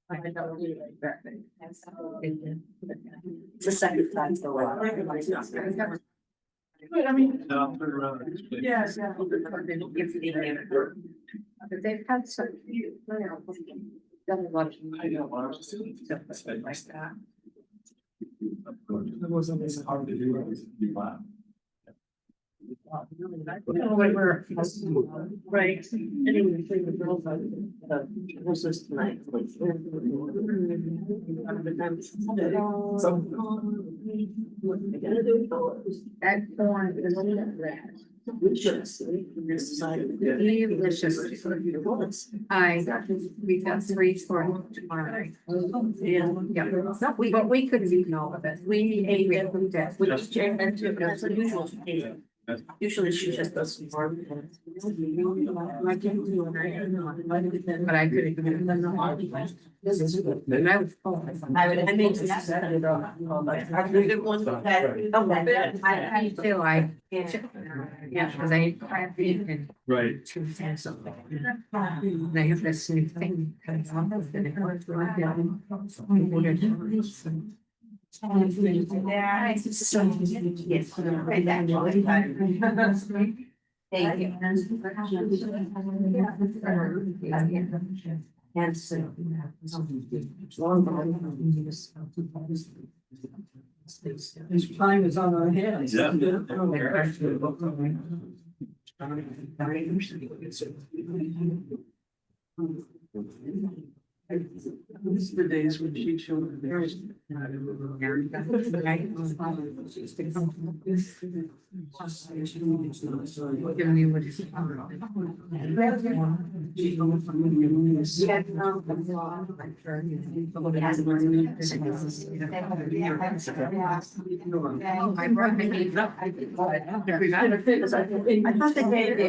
It's the second time so well. But I mean, Yes. But they've had some. Done a lot of. I know, I was just Stuff like that. It wasn't as hard to do, it was to be loud. Right. Anyway, the girls was this tonight. That corn is that. Delicious. Delicious. We got 3 for tomorrow night. Yeah, but we couldn't eat all of it. We ate it. We each ate it. That's unusual. Usually she just does some more. But I couldn't. This is good. I made this. I did one that. I feel like. Yeah, because I eat crab meat and. Right. And something. And I have this new thing. Yes. Thank you. And so. This time is on our hands. Yeah. This is the days when she showed theirs. I thought they gave it.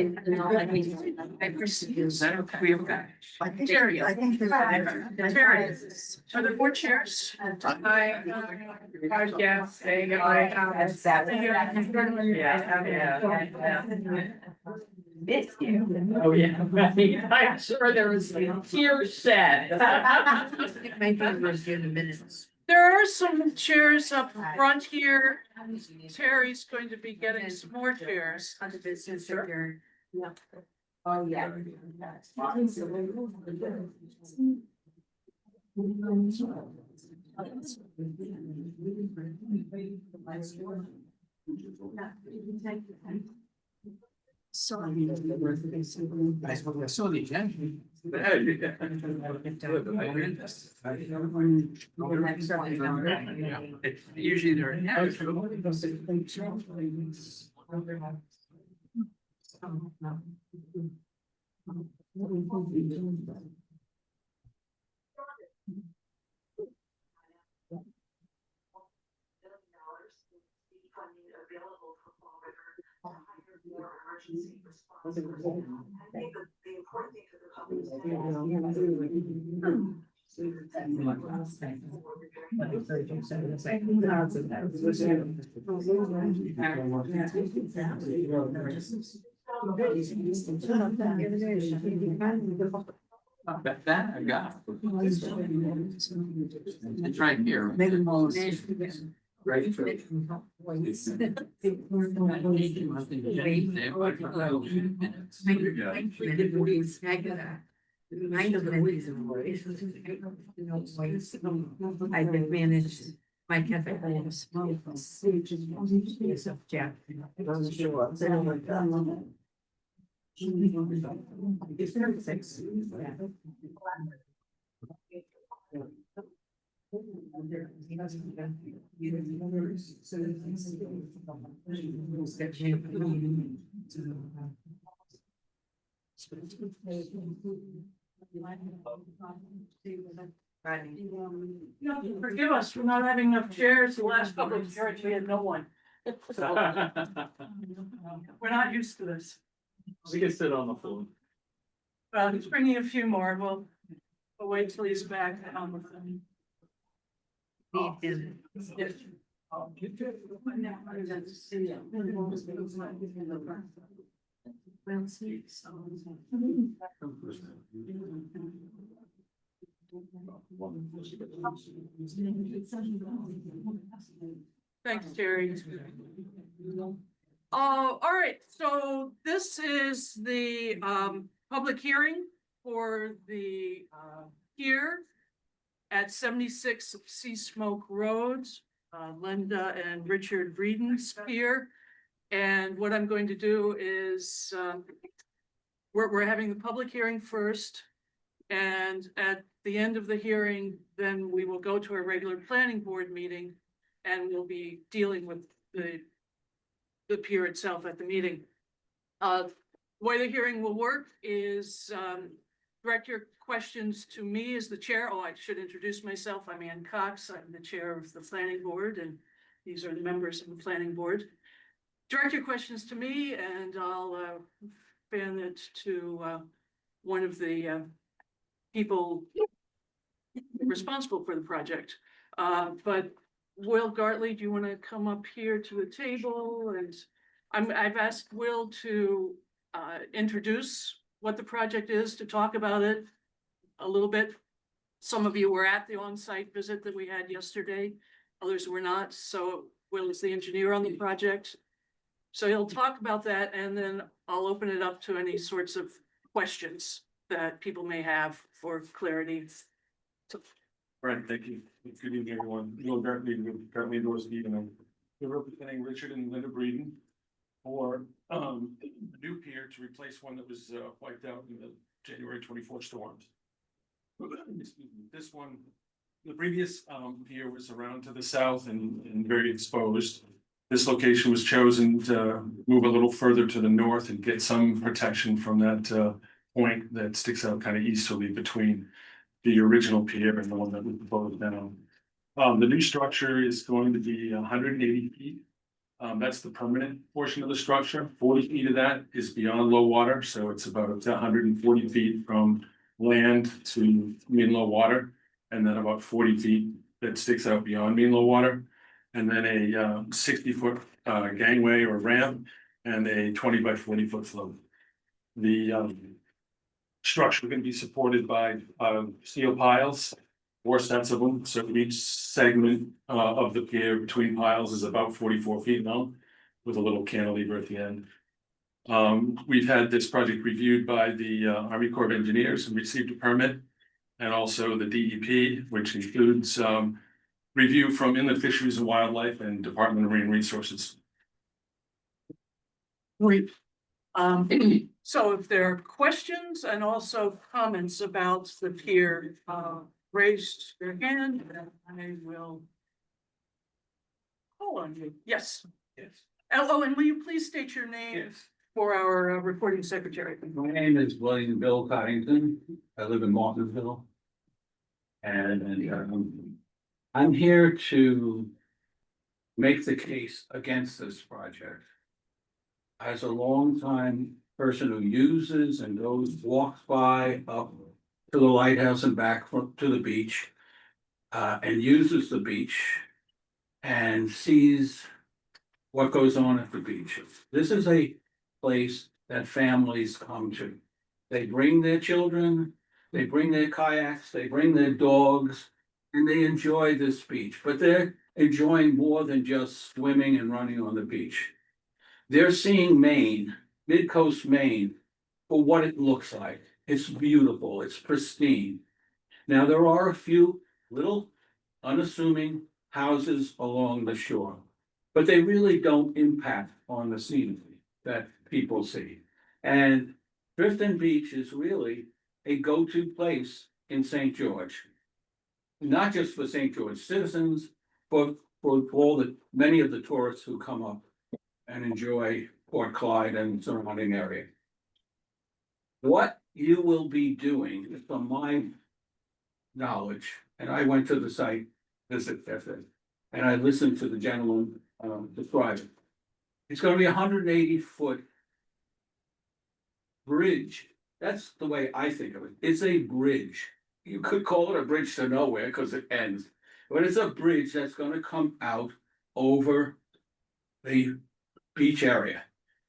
I think Chairs. Are there more chairs? Miss you. Oh, yeah, right. I'm sure there was tears shed. Maybe we'll do the minutes. There are some chairs up front here. Terry's going to be getting some more chairs. On the business here. Yeah. Oh, yeah. So I saw the agenda. Usually they're. That I got. It's right here. Right. I did manage my cafe. Jack. Forgive us for not having enough chairs. The last couple of chairs, we had no one. We're not used to this. We can sit on the floor. He's bringing a few more. We'll wait till he's back on the thing. Yes. Thanks, Terry. All right, so this is the public hearing for the pier at 76 Seasmoke Road, Linda and Richard Breeden's Pier. And what I'm going to do is we're having the public hearing first. And at the end of the hearing, then we will go to a regular planning board meeting and we'll be dealing with the pier itself at the meeting. The way the hearing will work is direct your questions to me as the chair. Oh, I should introduce myself. I'm Ann Cox. I'm the chair of the planning board, and these are the members of the planning board. Direct your questions to me, and I'll fan it to one of the people responsible for the project. But Will Gartley, do you want to come up here to the table? And I've asked Will to introduce what the project is, to talk about it a little bit. Some of you were at the on-site visit that we had yesterday, others were not. So Will is the engineer on the project. So he'll talk about that, and then I'll open it up to any sorts of questions that people may have for clarity. Right, thank you. Good evening, everyone. Will Gartley, currently endorsed evening. We're representing Richard and Linda Breeden for a new pier to replace one that was wiped out in the January 24 storms. This one, the previous pier was around to the south and very exposed. This location was chosen to move a little further to the north and get some protection from that point that sticks out kind of easterly between the original pier and the one that we proposed now. The new structure is going to be 180 feet. That's the permanent portion of the structure. 40 feet of that is beyond low water, so it's about 140 feet from land to mean low water, and then about 40 feet that sticks out beyond mean low water, and then a 60-foot gangway or ramp and a 20 by 40 foot float. The structure is going to be supported by steel piles, 4 sets of them. So each segment of the pier between piles is about 44 feet long, with a little cantilever at the end. We've had this project reviewed by the Army Corps of Engineers and received a permit, and also the DEP, which includes review from Inland Fisheries and Wildlife and Department of Marine Resources. Great. So if there are questions and also comments about the pier, raise your hand and I will call on you. Yes. Yes. Oh, and will you please state your name Yes. for our recording secretary? My name is William Bill Coddington. I live in Martinsville. And I'm here to make the case against this project. As a longtime person who uses and walks by up to the lighthouse and back to the beach, and uses the beach and sees what goes on at the beach. This is a place that families come to. They bring their children, they bring their kayaks, they bring their dogs, and they enjoy this beach. But they're enjoying more than just swimming and running on the beach. They're seeing Maine, mid-coast Maine, for what it looks like. It's beautiful, it's pristine. Now, there are a few little unassuming houses along the shore, but they really don't impact on the scenery that people see. And Clifton Beach is really a go-to place in St. George. Not just for St. George citizens, but for many of the tourists who come up and enjoy Port Clyde and surrounding area. What you will be doing, from my knowledge, and I went to the site visit yesterday, and I listened to the gentleman describe it. It's going to be a 180-foot bridge. That's the way I think of it. It's a bridge. You could call it a bridge to nowhere because it ends, but it's a bridge that's going to come out over the beach area,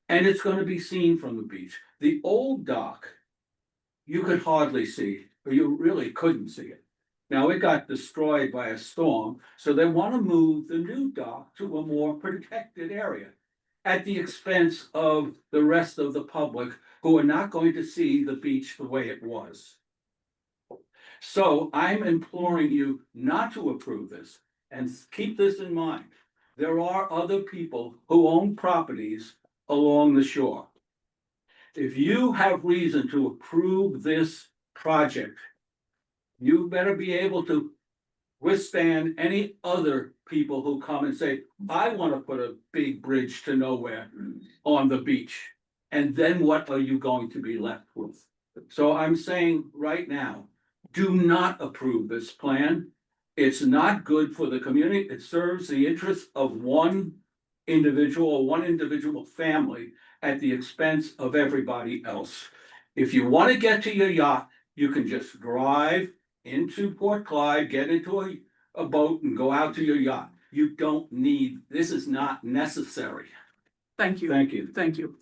and it's going to be seen from the beach. The old dock, you could hardly see, or you really couldn't see it. Now, it got destroyed by a storm, so they want to move the new dock to a more protected area at the expense of the rest of the public who are not going to see the beach the way it was. So I'm imploring you not to approve this, and keep this in mind. There are other people who own properties along the shore. If you have reason to approve this project, you better be able to withstand any other people who come and say, I want to put a big bridge to nowhere on the beach. And then what are you going to be left with? So I'm saying right now, do not approve this plan. It's not good for the community. It serves the interests of one individual or one individual family at the expense of everybody else. If you want to get to your yacht, you can just drive into Port Clyde, get into a boat and go out to your yacht. You don't need, this is not necessary. Thank you. Thank you. Thank you.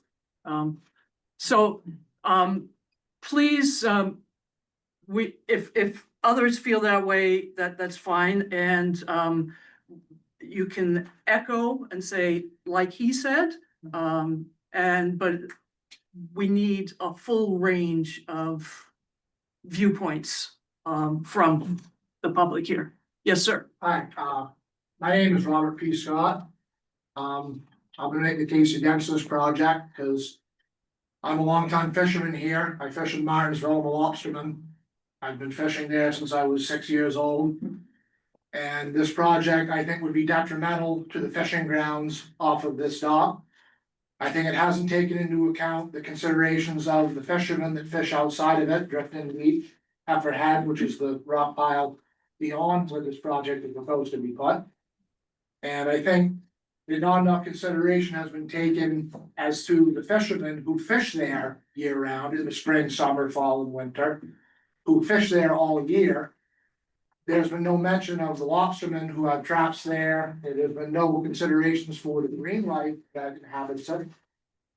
So, please, if others feel that way, that's fine, and, you can echo and say, like he said, but we need a full range of viewpoints, from the public here. Yes, sir. Hi, my name is Robert P. Scott. I'm gonna make the case against this project because I'm a longtime fisherman here. I fish in Martinsville, I'm a lobsterman. I've been fishing there since I was 6 years old. And this project, I think, would be detrimental to the fishing grounds off of this dock. I think it hasn't taken into account the considerations of the fishermen that fish outside of it, Drifting Beach, Heifer Head, which is the rock pile beyond where this project is proposed to be put. And I think that not enough consideration has been taken as to the fishermen who fish there year round in the spring, summer, fall, and winter, who fish there all year. There's been no mention of the lobstermen who have traps there. There's been no considerations for the marine life that inhabits it.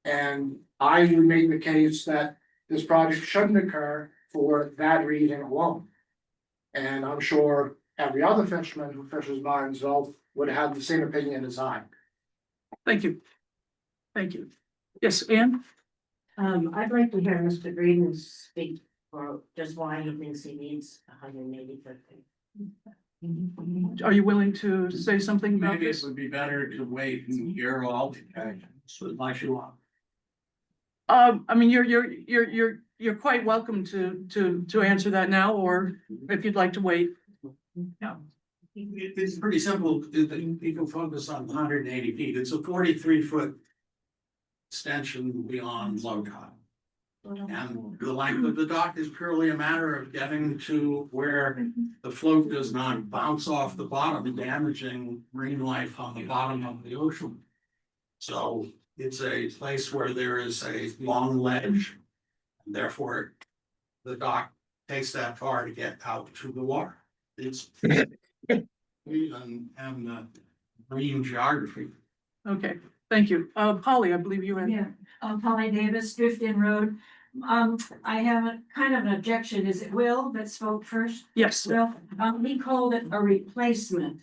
And I would make the case that this project shouldn't occur for that reason alone. And I'm sure every other fisherman who fishes Martinsville would have the same opinion as I. Thank you. Thank you. Yes, Ann? I'd like to hear Mr. Breeden speak for just why he thinks he needs 180 feet. Are you willing to say something about Maybe it this? would be better to wait and hear all the actions, unless you want. I mean, you're quite welcome to answer that now, or if you'd like to wait. Yeah. It's pretty simple, you can focus on 180 feet, it's a 43-foot extension beyond low tide. And the length of the dock is purely a matter of getting to where the float does not bounce off the bottom, damaging marine life on the bottom of the ocean. So it's a place where there is a long ledge, and therefore the dock takes that far to get out to the water. It's and marine geography. Okay, thank you. Polly, I believe you had. Yeah, Polly Davis, Drift In Road. I have a kind of an objection. Is it Will that spoke first? Yes, Will, he called it a replacement.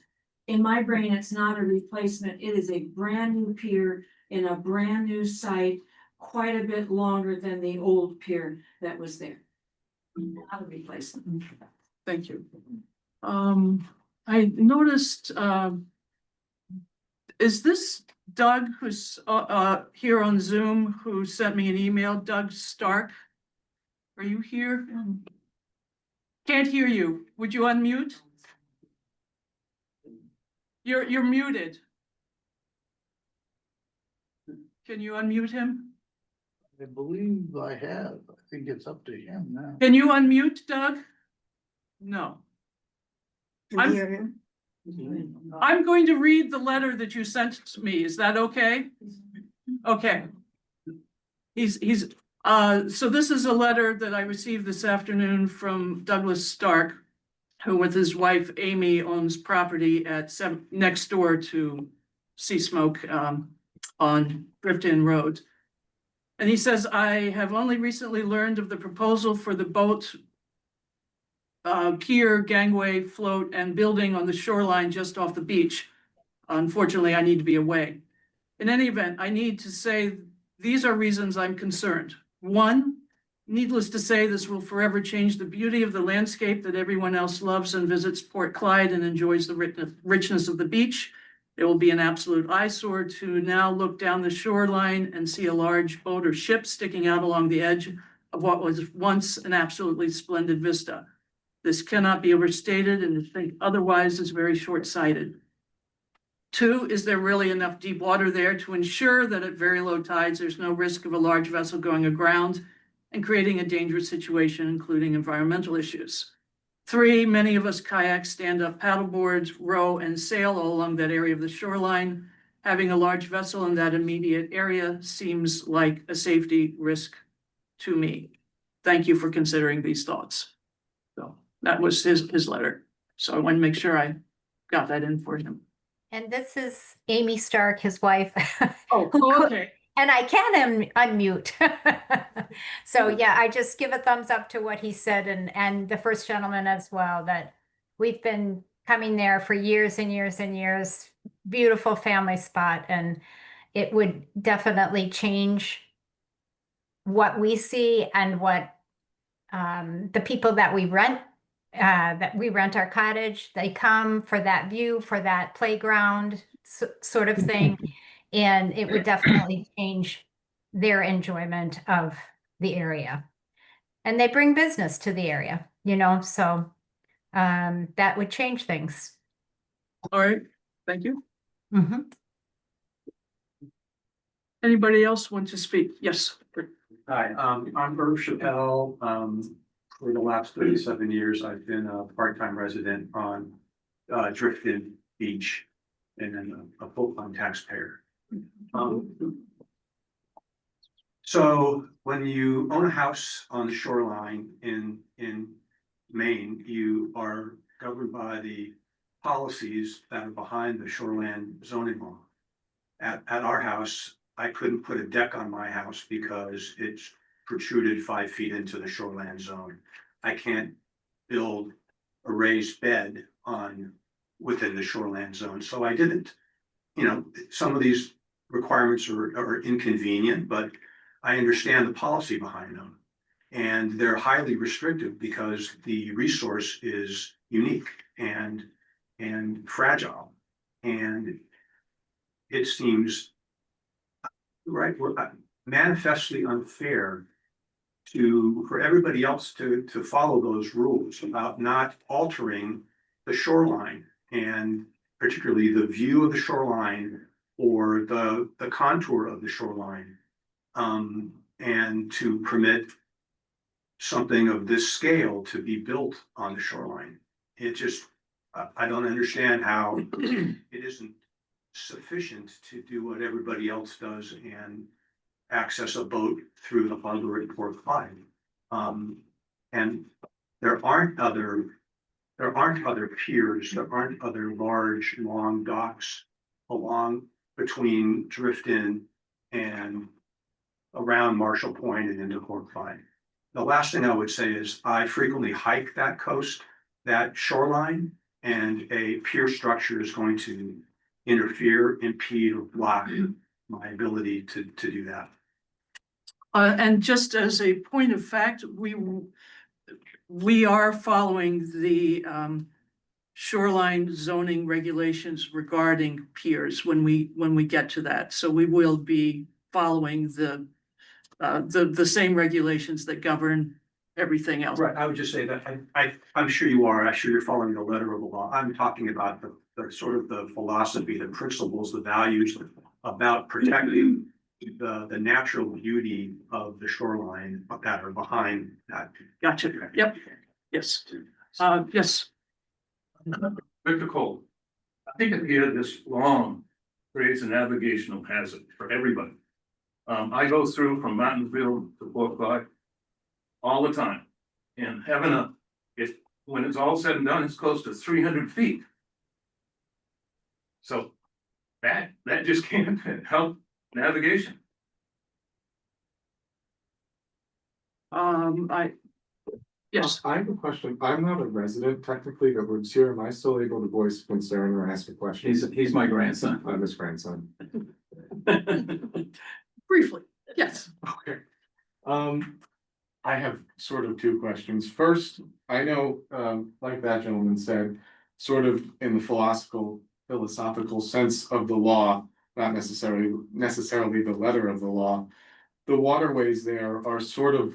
In my brain, it's not a replacement. It is a brand new pier in a brand new site, quite a bit longer than the old pier that was there. Not a replacement. thank you. I noticed, is this Doug who's here on Zoom who sent me an email, Doug Stark? Are you here? Can't hear you. Would you unmute? You're muted. Can you unmute him? I believe I have. I think it's up to him now. Can you unmute Doug? No. I'm going to read the letter that you sent to me. Is that okay? Okay. So this is a letter that I received this afternoon from Douglas Stark, who with his wife Amy owns property at next door to Seasmoke on Breeden Road. And he says, I have only recently learned of the proposal for the boat pier, gangway, float, and building on the shoreline just off the beach. Unfortunately, I need to be away. In any event, I need to say, these are reasons I'm concerned. One, needless to say, this will forever change the beauty of the landscape that everyone else loves and visits Port Clyde and enjoys the richness of the beach. It will be an absolute eyesore to now look down the shoreline and see a large boat or ship sticking out along the edge of what was once an absolutely splendid vista. This cannot be overstated, and to think otherwise is very short-sighted. Two, is there really enough deep water there to ensure that at very low tides, there's no risk of a large vessel going aground and creating a dangerous situation, including environmental issues? Three, many of us kayak, stand-up paddleboards, row, and sail all along that area of the shoreline. Having a large vessel in that immediate area seems like a safety risk to me. Thank you for considering these thoughts. So that was his letter. So I want to make sure I got that in for him. And this is Amy Stark, his wife. Oh, okay. And I can unmute. So yeah, I just give a thumbs up to what he said, and the first gentleman as well, that we've been coming there for years and years and years. Beautiful family spot, and it would definitely change what we see and what the people that we rent our cottage, they come for that view, for that playground sort of thing. And it would definitely change their enjoyment of the area. And they bring business to the area, so that would change things. All right, thank you. Mhm. Anybody else want to speak? Yes. Hi, I'm Irv Chappelle. For the last 37 years, I've been a part-time resident on Breeden Beach and then a full-time taxpayer. So when you own a house on the shoreline in Maine, you are governed by the policies that are behind the shoreline zoning law. At our house, I couldn't put a deck on my house because it's protruded 5 feet into the shoreline zone. I can't build a raised bed within the shoreline zone, so I didn't. Some of these requirements are inconvenient, but I understand the policy behind them. And they're highly restrictive because the resource is unique and fragile. And it seems manifestly unfair for everybody else to follow those rules about not altering the shoreline, and particularly the view of the shoreline or the contour of the shoreline, and to permit something of this scale to be built on the shoreline. I don't understand how it isn't sufficient to do what everybody else does and access a boat through the harbor at Port Clyde. And there aren't other piers, there aren't other large, long docks between Breeden and around Marshall Point and into Port Clyde. The last thing I would say is I frequently hike that shoreline, and a pier structure is going to interfere, impede, or block my ability to do that. And just as a point of fact, we are following the shoreline zoning regulations regarding piers when we get to that. So we will be following the same regulations that govern everything else. Right, I would just say that I'm sure you are. I'm sure you're following the letter of the law. I'm talking about the sort of the philosophy, the principles, the values about protecting the natural beauty of the shoreline that are behind that. Gotcha. Yep. Yes. Yes. Victor Cole, I think a pier this long creates a navigational hazard for everybody. I go through from Mountainville to Port Clyde all the time, and when it's all said and done, it's close to 300 feet. So that just can't help navigation. Yes, I have a question. I'm not a resident technically that lives here. Am I still able to voice concern or ask a question? He's my grandson. I'm his grandson. briefly, yes. Okay. I have sort of two questions. First, I know, like that gentleman said, sort of in the philosophical sense of the law, not necessarily the letter of the law. The waterways there are sort of,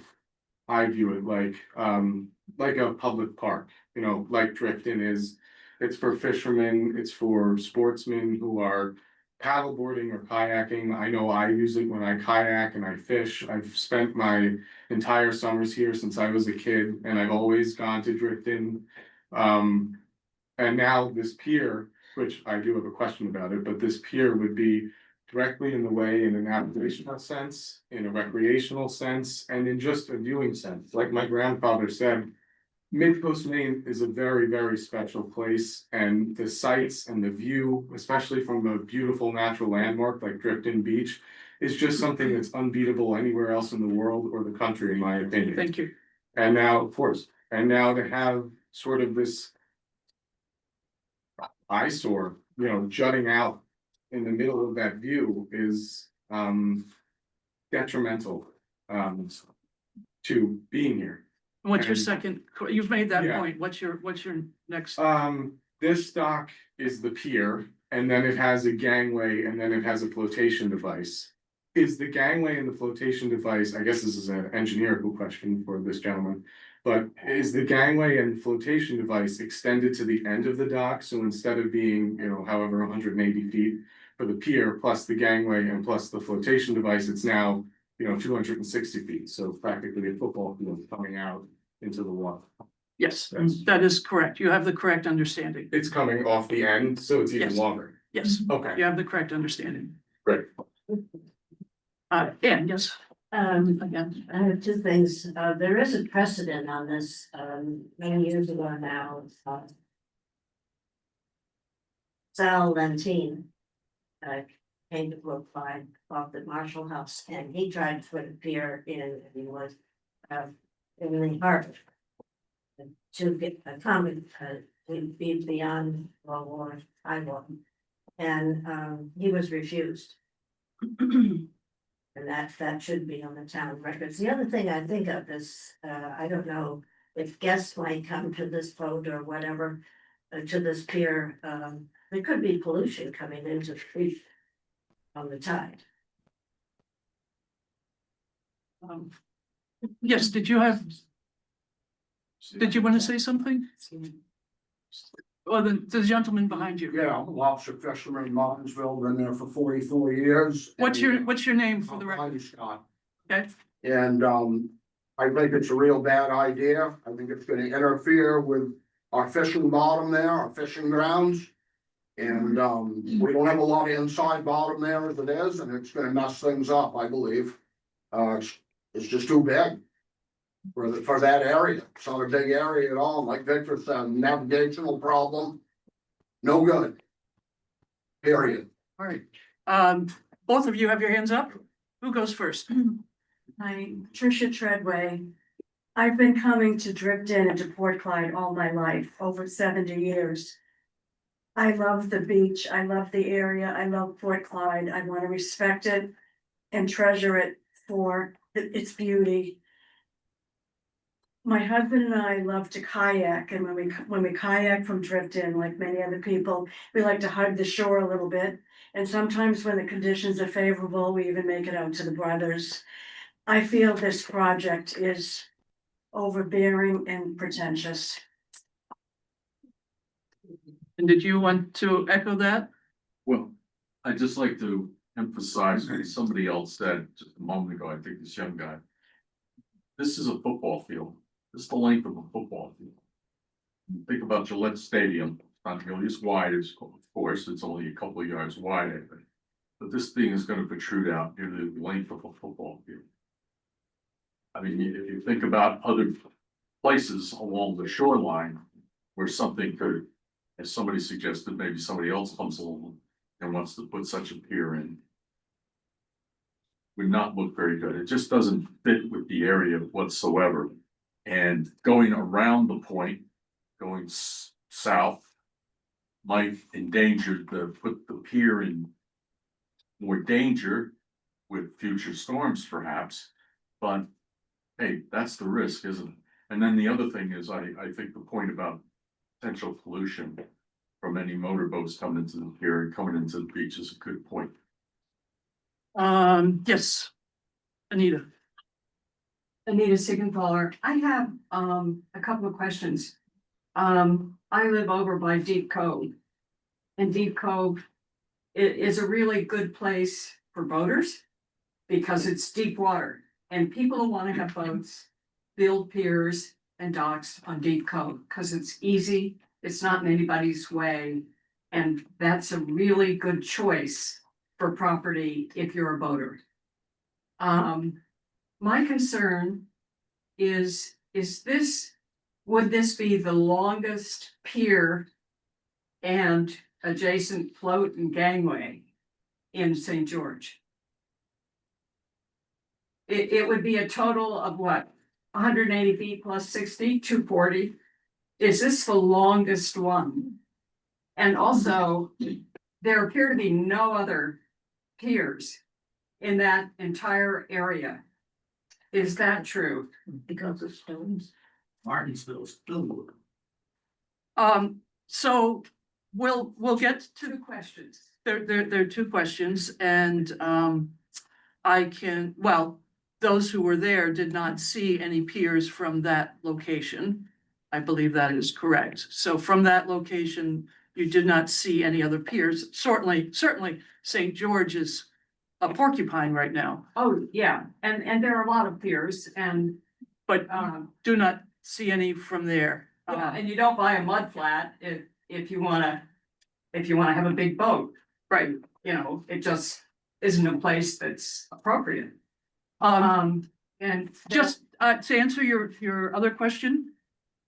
I view it like a public park, you know, like Drifton is. It's for fishermen, it's for sportsmen who are paddleboarding or kayaking. I know I use it when I kayak and I fish. I've spent my entire summers here since I was a kid, and I've always gone to Drifton. And now this pier, which I do have a question about it, but this pier would be directly in the way in a navigational sense, in a recreational sense, and in just a viewing sense. Like my grandfather said, Midcoast Maine is a very, very special place, and the sights and the view, especially from a beautiful natural landmark like Drifton Beach, is just something that's unbeatable anywhere else in the world or the country, in my opinion. Thank you. And now, of course, and now to have sort of this eyesore, you know, jutting out in the middle of that view is detrimental to being here. What's your And- second, you've made that Yeah. point. What's your next? This dock is the pier, and then it has a gangway, and then it has a flotation device. Is the gangway and the flotation device, I guess this is an engineering question for this gentleman. But is the gangway and flotation device extended to the end of the dock? So instead of being, you know, however 180 feet for the pier, plus the gangway and plus the flotation device, it's now, you know, 260 feet. So practically a football field coming out into the water. Yes, Yes. that is correct. You have the correct understanding. It's coming off the end, so it's even Yes. longer. Yes, Okay, you have the correct understanding. great. And yes, again, I have two things. There is a precedent on this, many years ago now. Sal Lentine. Came to Brookline off the Marshall House, and he tried to put a pier in, and he was, really hard. To get a comment, to be beyond World War I. And, he was refused. And that should be on the town records. The other thing I think of is, I don't know if guests might come to this boat or whatever, to this pier, there could be pollution coming into the creek on the tide. yes, did you want to say something? Well, the gentleman behind you. Yeah, I'm a lobster fisherman in Martinsville, been there for 44 years. What's your name for the record? I'm Scott. Okay, And I think it's a real bad idea. I think it's gonna interfere with our fishing bottom there, our fishing grounds. And we don't have a lot of inside bottom there as it is, and it's gonna mess things up, I believe. It's just too big. For that area. It's not a big area at all. Like Victor said, navigational problem. No good. Period. all right. Both of you have your hands up. Who goes first? Hi, Tricia Treadway. I've been coming to Drifton and to Port Clyde all my life, over 70 years. I love the beach, I love the area, I love Port Clyde, I want to respect it and treasure it for its beauty. My husband and I love to kayak, and when we kayak from Drifton, like many other people, we like to hug the shore a little bit. And sometimes when the conditions are favorable, we even make it out to the brothers. I feel this project is overbearing and pretentious. And did you want to echo that? Well, I'd just like to emphasize what somebody else said just a moment ago, I think this young guy. This is a football field. This is the length of a football field. Think about Gillette Stadium, it's not nearly as wide as, of course, it's only a couple of yards wide, I think. But this thing is gonna protrude out nearly the length of a football field. I mean, if you think about other places along the shoreline where something could, as somebody suggested, maybe somebody else comes along and wants to put such a pier in. Would not look very good. It just doesn't fit with the area whatsoever. And going around the point, going south. Might endanger put the pier in more danger with future storms perhaps. But hey, that's the risk, isn't it? And then the other thing is, I think the point about potential pollution from any motorboats coming into the pier and coming into the beach is a good point. Yes, Anita. Anita Siegenthaler. I have a couple of questions. I live over by Deep Cove. And Deep Cove is a really good place for boaters because it's deep water and people who want to have boats build piers and docks on Deep Cove because it's easy, it's not in anybody's way, and that's a really good choice for property if you're a boater. My concern is would this be the longest pier and adjacent float and gangway in St. George? It would be a total of what, 180 feet plus 60, 240? Is this the longest one? And also, there appear to be no other piers in that entire area. Is that true? Because of stones. Martinsville's still. So we'll get to Two questions. there are two questions and I can, well, those who were there did not see any piers from that location. I believe that is correct. So from that location, you did not see any other piers. Certainly St. George is a porcupine right now. Oh, yeah, and there are a lot of piers and, But do not see any from there. yeah, and you don't buy a mud flat if you wanna have a big boat. Right. You know, it just isn't a place that's appropriate. And Just to answer your other question,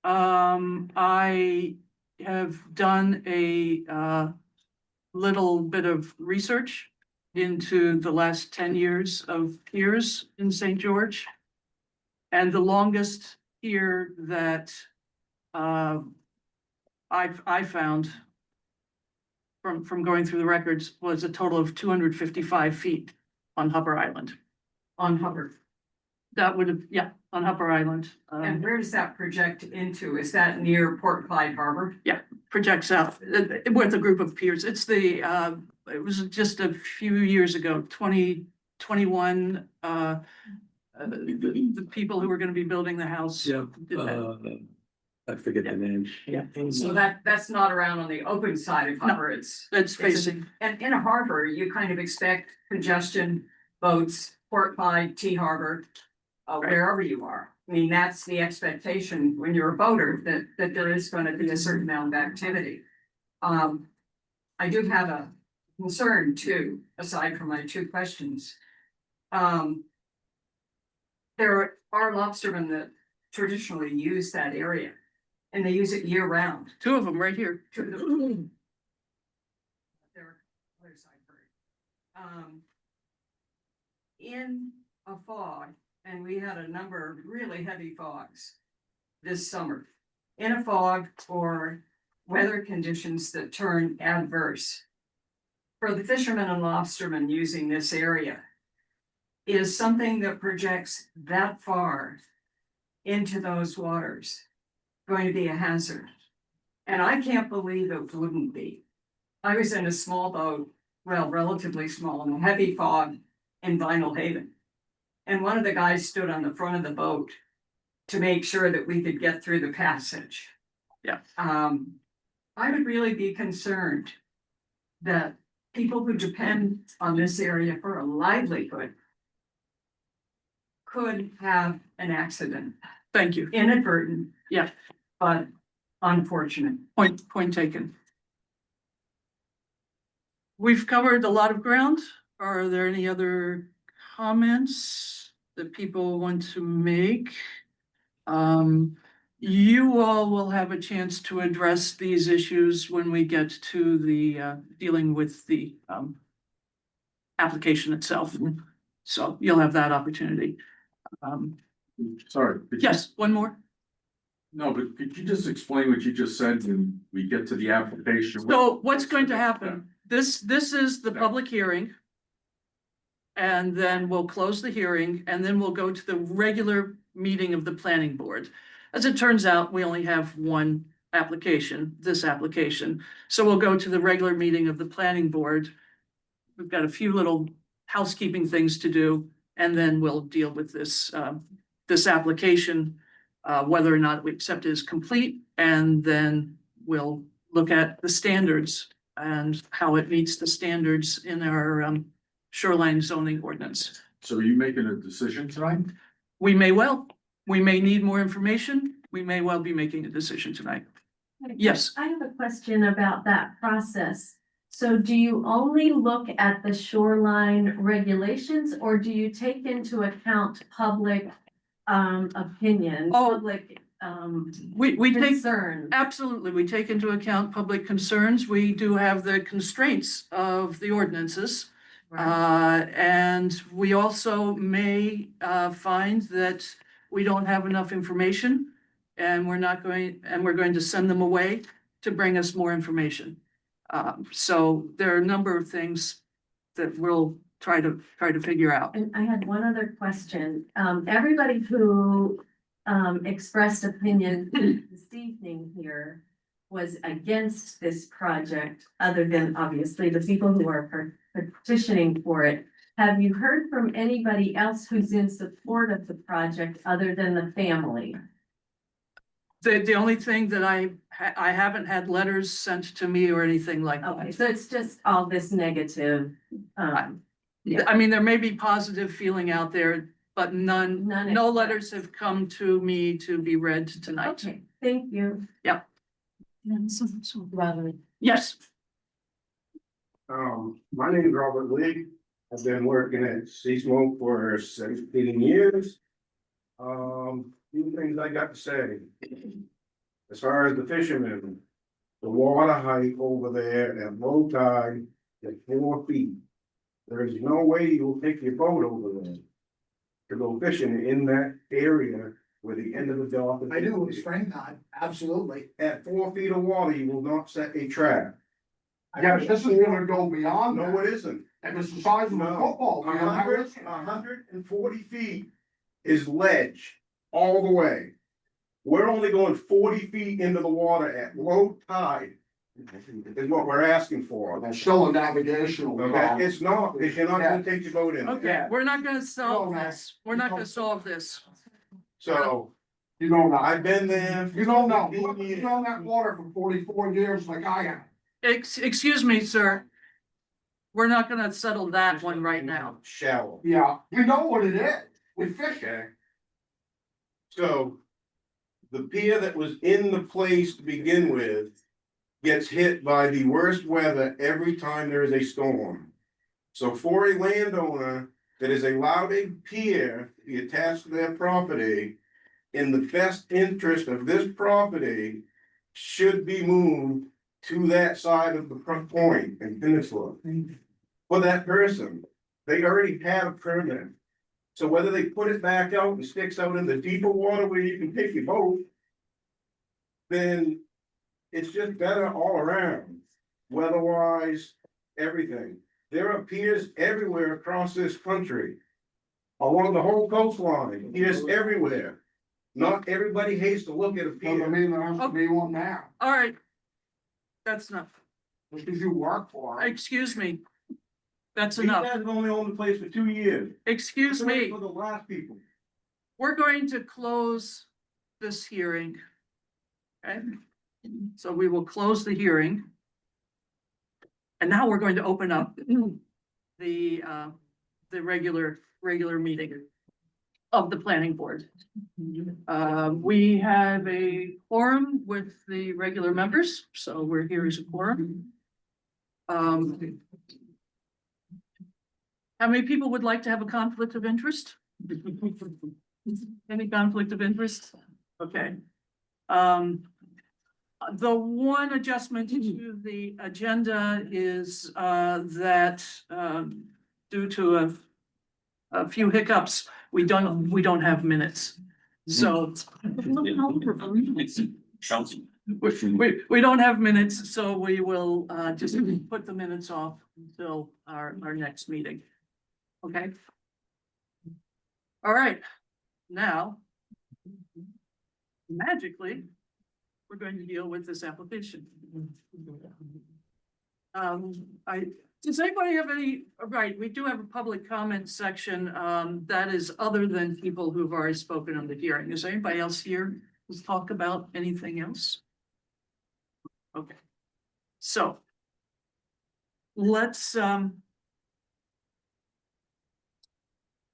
I have done a little bit of research into the last 10 years of piers in St. George. And the longest pier that I found from going through the records was a total of 255 feet on Hupper Island. on Hubbard. That would have, yeah, on Hupper Island. And where does that project into? Is that near Port Clyde Harbor? Projects out with a group of piers. It's the, it was just a few years ago, 2021, the people who were gonna be building the house. Yeah, did that. I forget the name. Yeah. So that's not around on the open side of Harbor, it's. It's facing, And in a harbor, you kind of expect congestion, boats, Port Clyde, T Harbor, wherever you are. I mean, that's the expectation when you're a boater, that there is gonna be a certain amount of activity. I do have a concern too, aside from my two questions. There are lobstermen that traditionally use that area, and they use it year round. two of them right here. Two of them. There are others I've heard. In a fog, and we had a number of really heavy fogs this summer. In a fog or weather conditions that turn adverse. For the fishermen and lobstermen using this area, is something that projects that far into those waters going to be a hazard? And I can't believe it wouldn't be. I was in a small boat, well, relatively small, in a heavy fog in Vinyl Haven. And one of the guys stood on the front of the boat to make sure that we could get through the passage. Yeah. I would really be concerned that people who depend on this area for a livelihood could have an accident, Thank you. inadvertent. Yeah. But unfortunate. Point taken. We've covered a lot of ground. Are there any other comments that people want to make? You all will have a chance to address these issues when we get to the dealing with the application itself. So you'll have that opportunity. Sorry. Yes, one more. No, but could you just explain what you just said when we get to the application? So what's going to happen? This is the public hearing. And then we'll close the hearing and then we'll go to the regular meeting of the planning board. As it turns out, we only have one application, this application. So we'll go to the regular meeting of the planning board. We've got a few little housekeeping things to do, and then we'll deal with this application, whether or not we accept it as complete, and then we'll look at the standards and how it meets the standards in our shoreline zoning ordinance. So are you making a decision tonight? We may well, we may need more information. We may well be making a decision tonight. Yes. I have a question about that process. So do you only look at the shoreline regulations, or do you take into account public opinion, public We take, concerns? absolutely, we take into account public concerns. We do have the constraints of the ordinances. And we also may find that we don't have enough information, and we're going to send them away to bring us more information. So there are a number of things that we'll try to figure out. And I had one other question. Everybody who expressed opinion this evening here was against this project, other than obviously the people who are petitioning for it. Have you heard from anybody else who's in support of the project other than the family? The only thing that I haven't had letters sent to me or anything like that. Okay, so it's just all this negative. I mean, there may be positive feeling out there, but no letters have come to me to be read tonight. Okay, thank you. Yep. Robert. Yes. My name is Robert Lee. I've been working at Seasmoke for 17 years. Few things I got to say. As far as the fishermen, the water height over there at low tide is 4 feet. There is no way you'll take your boat over there to go fishing in that area where the end of the dock is. I do, it's springtime, absolutely. At 4 feet of water, you will not set a trap. Yeah, but this is gonna go beyond No, that. it isn't. And it's the size of a football. field. 140 feet is ledge all the way. We're only going 40 feet into the water at low tide. Is what we're asking for. There's still a navigational. Okay, it's not, because you're not gonna take your boat in. Okay, we're not gonna solve this. We're not gonna solve this. So, You know that. I've been there. You don't know, you've been on that water for 44 years like I have. Excuse me, sir. We're not gonna settle that one right now. Shallow. Yeah, we know what it is. We fish it. Okay. So, the pier that was in the place to begin with gets hit by the worst weather every time there is a storm. So for a landowner that is allowed a pier to be attached to their property, in the best interest of this property, should be moved to that side of the point and peninsula. For that person, they already have a permit. So whether they put it back out and sticks out in the deeper water where you can take your boat, then it's just better all around, weather-wise, everything. There are piers everywhere across this country, along the whole coastline, piers everywhere. Not everybody hates to look at a Doesn't pier. mean there has to be one now, All right. That's enough. just because you work for it. Excuse me. That's These enough. guys have only owned the place for 2 years. Excuse me. For the last people. We're going to close this hearing. Okay, so we will close the hearing. And now we're going to open up the regular meeting of the planning board. We have a quorum with the regular members, so we're here as a quorum. How many people would like to have a conflict of interest? Any conflict of interest? Okay. The one adjustment to the agenda is that due to a few hiccups, we don't have minutes. So. We don't have minutes, so we will just put the minutes off until our next meeting. Okay? All right, now. Magically, we're going to deal with this application. Does anybody have any, right, we do have a public comment section, that is other than people who've already spoken on the hearing. Is anybody else here to talk about anything else? Okay, so. Let's,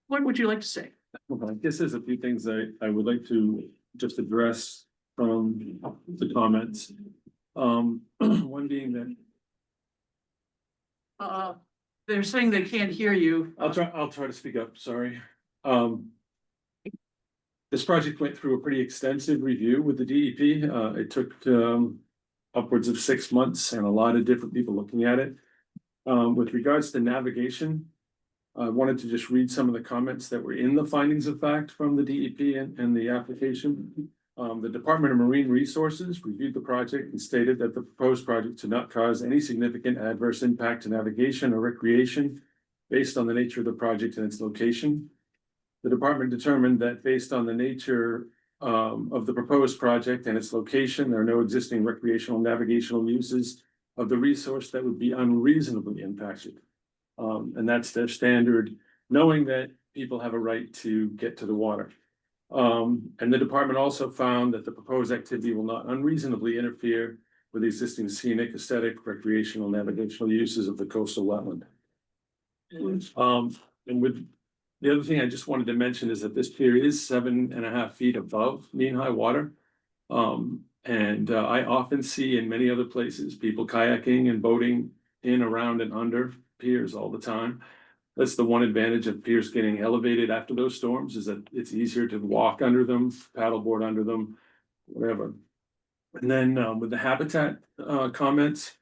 what would you like to say? Well, I guess there's a few things I would like to just address from the comments. One being that. They're saying they can't hear you. I'll try to speak up, sorry. This project went through a pretty extensive review with the DEP. It took upwards of 6 months and a lot of different people looking at it. With regards to navigation, I wanted to just read some of the comments that were in the findings of fact from the DEP and the application. The Department of Marine Resources reviewed the project and stated that the proposed project did not cause any significant adverse impact to navigation or recreation based on the nature of the project and its location. The department determined that based on the nature of the proposed project and its location, there are no existing recreational navigational uses of the resource that would be unreasonably impacted. And that's their standard, knowing that people have a right to get to the water. And the department also found that the proposed activity will not unreasonably interfere with the existing scenic, aesthetic, recreational, navigational uses of the coastal wetland. And with the other thing I just wanted to mention is that this pier is 7.5 feet above mean high water. And I often see in many other places, people kayaking and boating in, around, and under piers all the time. That's the one advantage of piers getting elevated after those storms, is that it's easier to walk under them, paddleboard under them, whatever. And then with the habitat comments,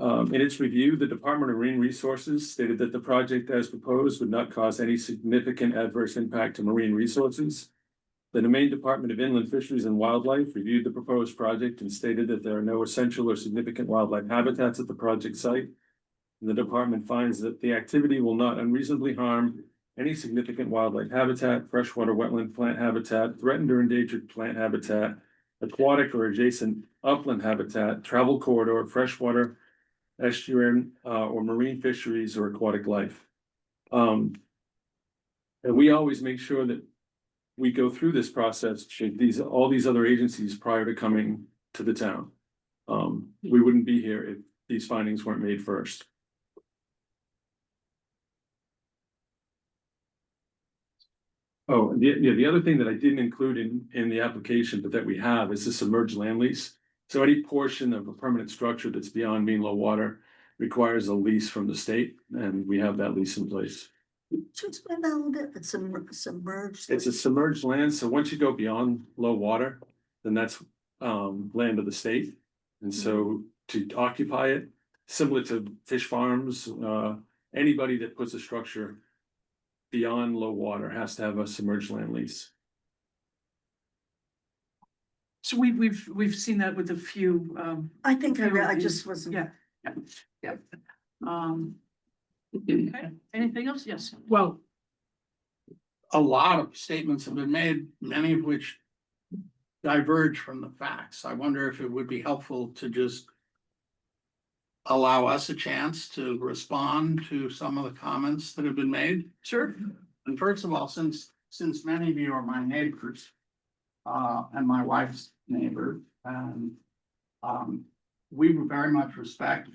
in its review, the Department of Marine Resources stated that the project as proposed would not cause any significant adverse impact to marine resources. The Maine Department of Inland Fisheries and Wildlife reviewed the proposed project and stated that there are no essential or significant wildlife habitats at the project site. And the department finds that the activity will not unreasonably harm any significant wildlife habitat, freshwater wetland plant habitat, threatened or endangered plant habitat, aquatic or adjacent upland habitat, travel corridor, freshwater, estuarine, or marine fisheries or aquatic life. And we always make sure that we go through this process with all these other agencies prior to coming to the town. We wouldn't be here if these findings weren't made first. Oh, the other thing that I didn't include in the application, but that we have, is the submerged land lease. So any portion of a permanent structure that's beyond mean low water requires a lease from the state, and we have that lease in place. Just explain that a little bit, it's submerged. It's a submerged land, so once you go beyond low water, then that's land of the state. And so to occupy it, similar to fish farms, anybody that puts a structure beyond low water has to have a submerged land lease. So we've seen that with a few. I think I just wasn't. Yeah. Okay, anything else? Yes. Well, a lot of statements have been made, many of which diverge from the facts. I wonder if it would be helpful to just allow us a chance to respond to some of the comments that have been made. Sure. And first of all, since many of you are my neighbors, and my wife's neighbor, and we very much respect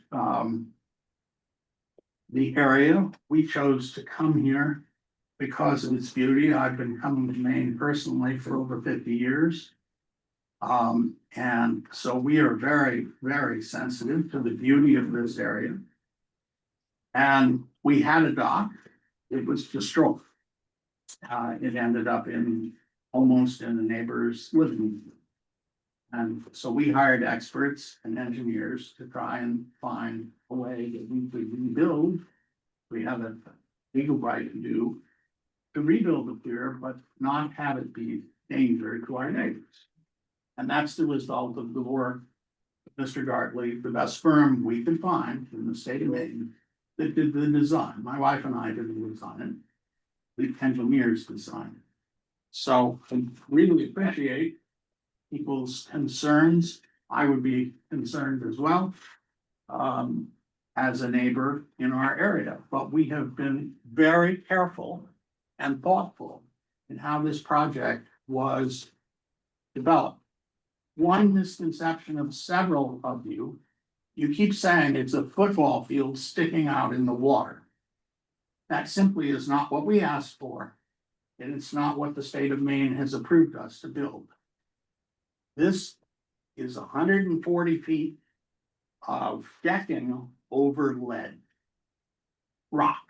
the area. We chose to come here because of its beauty. I've been coming to Maine personally for over 50 years. And so we are very, very sensitive to the beauty of this area. And we had a dock, it was destroyed. It ended up almost in the neighbor's living room. And so we hired experts and engineers to try and find a way that we could rebuild. We have a legal right to rebuild the pier, but not have it be danger to our neighbors. And that's the result of the work of Mr. Gartley, the best firm we could find in the state of Maine, that did the design. My wife and I did the design. The engineers designed. So I really appreciate people's concerns. I would be concerned as well. As a neighbor in our area, but we have been very careful and thoughtful in how this project was developed. One misconception of several of you, you keep saying it's a football field sticking out in the water. That simply is not what we asked for, and it's not what the state of Maine has approved us to build. This is 140 feet of decking over lead rock.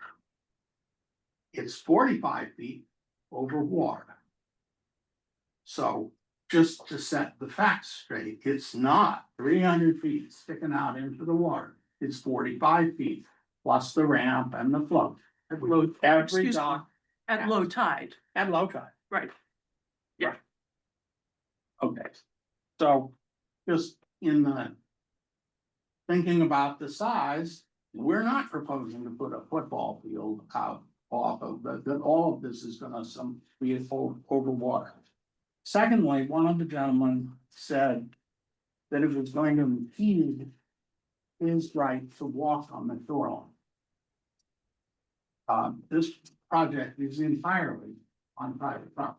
It's 45 feet over water. So just to set the facts straight, it's not 300 feet sticking out into the water. It's 45 feet plus the ramp and the float. Every Excuse me, dock at low tide, at low tide. right? Yeah. Okay, so just in the thinking about the size, we're not proposing to put a football field out off of that all of this is gonna be over water. Secondly, one of the gentlemen said that it was going to impede his right to walk on the shoreline. This project is entirely on private property.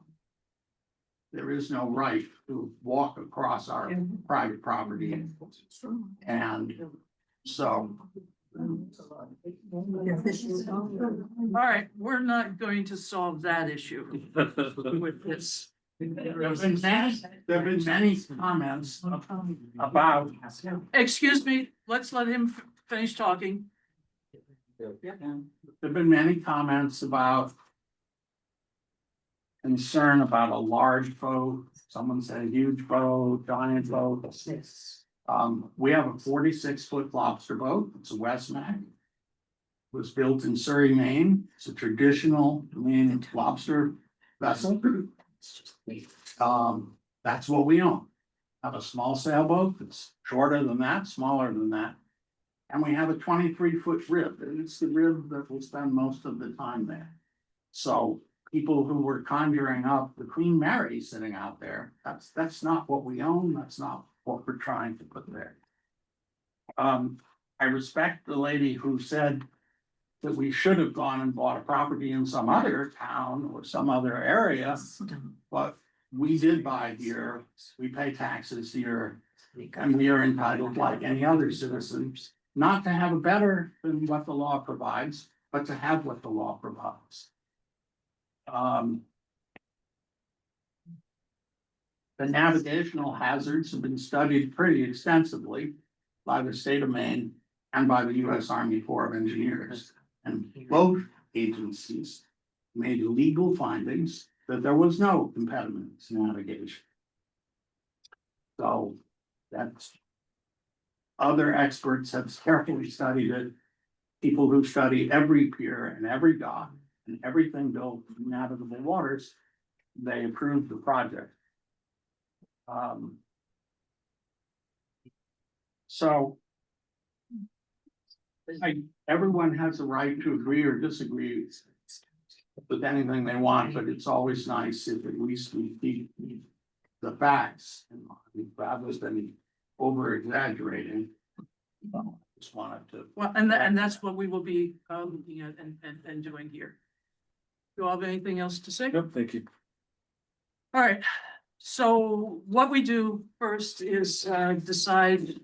There is no right to walk across our private property. And so. All right, we're not going to solve that issue with this. There have been many comments about. Excuse me, let's let him finish talking. There've been many comments about. Concern about a large boat, someone said huge boat, giant boat. We have a 46-foot lobster boat, it's a Westmac. Was built in Surrey, Maine, it's a traditional Maine lobster vessel. That's what we own. Have a small sailboat that's shorter than that, smaller than that. And we have a 23-foot rib, and it's the rib that will spend most of the time there. So people who were conjuring up the Queen Mary sitting out there, that's not what we own, that's not what we're trying to put there. I respect the lady who said that we should have gone and bought a property in some other town or some other area, but we did buy here, we pay taxes here, and we are entitled like any other citizen, not to have a better than what the law provides, but to have what the law provides. The navigational hazards have been studied pretty extensively by the state of Maine and by the U.S. Army Corps of Engineers. And both agencies made legal findings that there was no impediment to navigation. So that's other experts have carefully studied it. People who study every pier and every dock and everything built in navigable waters, they approved the project. So everyone has a right to agree or disagree with anything they want, but it's always nice if at least we keep the facts in mind rather than over exaggerating. Just wanted to. Well, and that's what we will be looking at and doing here. Do you have anything else to say? Yep, thank you. All right, so what we do first is decide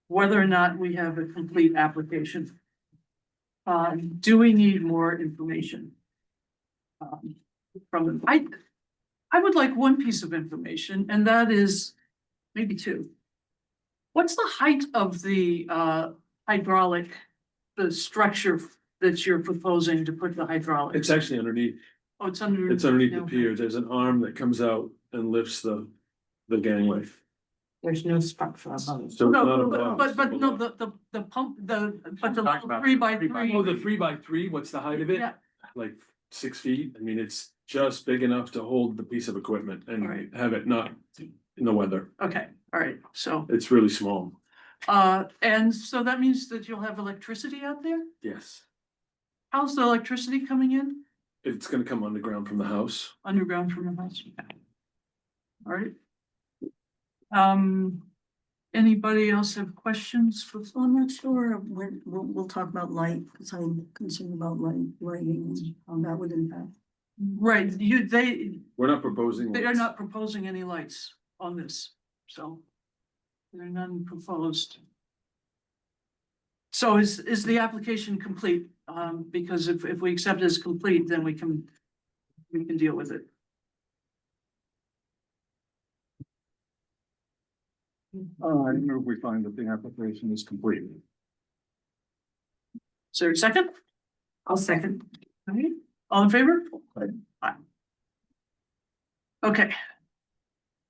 whether or not we have a complete application. Do we need more information? From I would like one piece of information, and that is maybe two. What's the height of the hydraulic, the structure that you're proposing to put the hydraulic? It's actually underneath. Oh, it's under. It's underneath the pier. There's an arm that comes out and lifts the gangway. There's no structure above it. So it's not No, above, but it's no, below. the pump, but Talk the about 3x3. Oh, the 3x3, what's the height of it? Yeah. Like 6 feet. I mean, it's just big enough to hold the piece of equipment Alright. and have it not in the weather. Okay, all right, so, It's really small. and so that means that you'll have electricity out there? Yes. How's the electricity coming in? It's gonna come underground from the house. Underground from the house? All right. Anybody else have questions for? I'm not sure when, we'll talk about light, because I'm concerned about lighting, and how that would impact. Right, We're not proposing. they are lights. not proposing any lights on this, so. There are none proposed. So is the application complete? Because if we accept it as complete, then we can deal with it. I move we find that the application is complete. Is there a second? I'll second. All right, all in favor? Aye. Okay.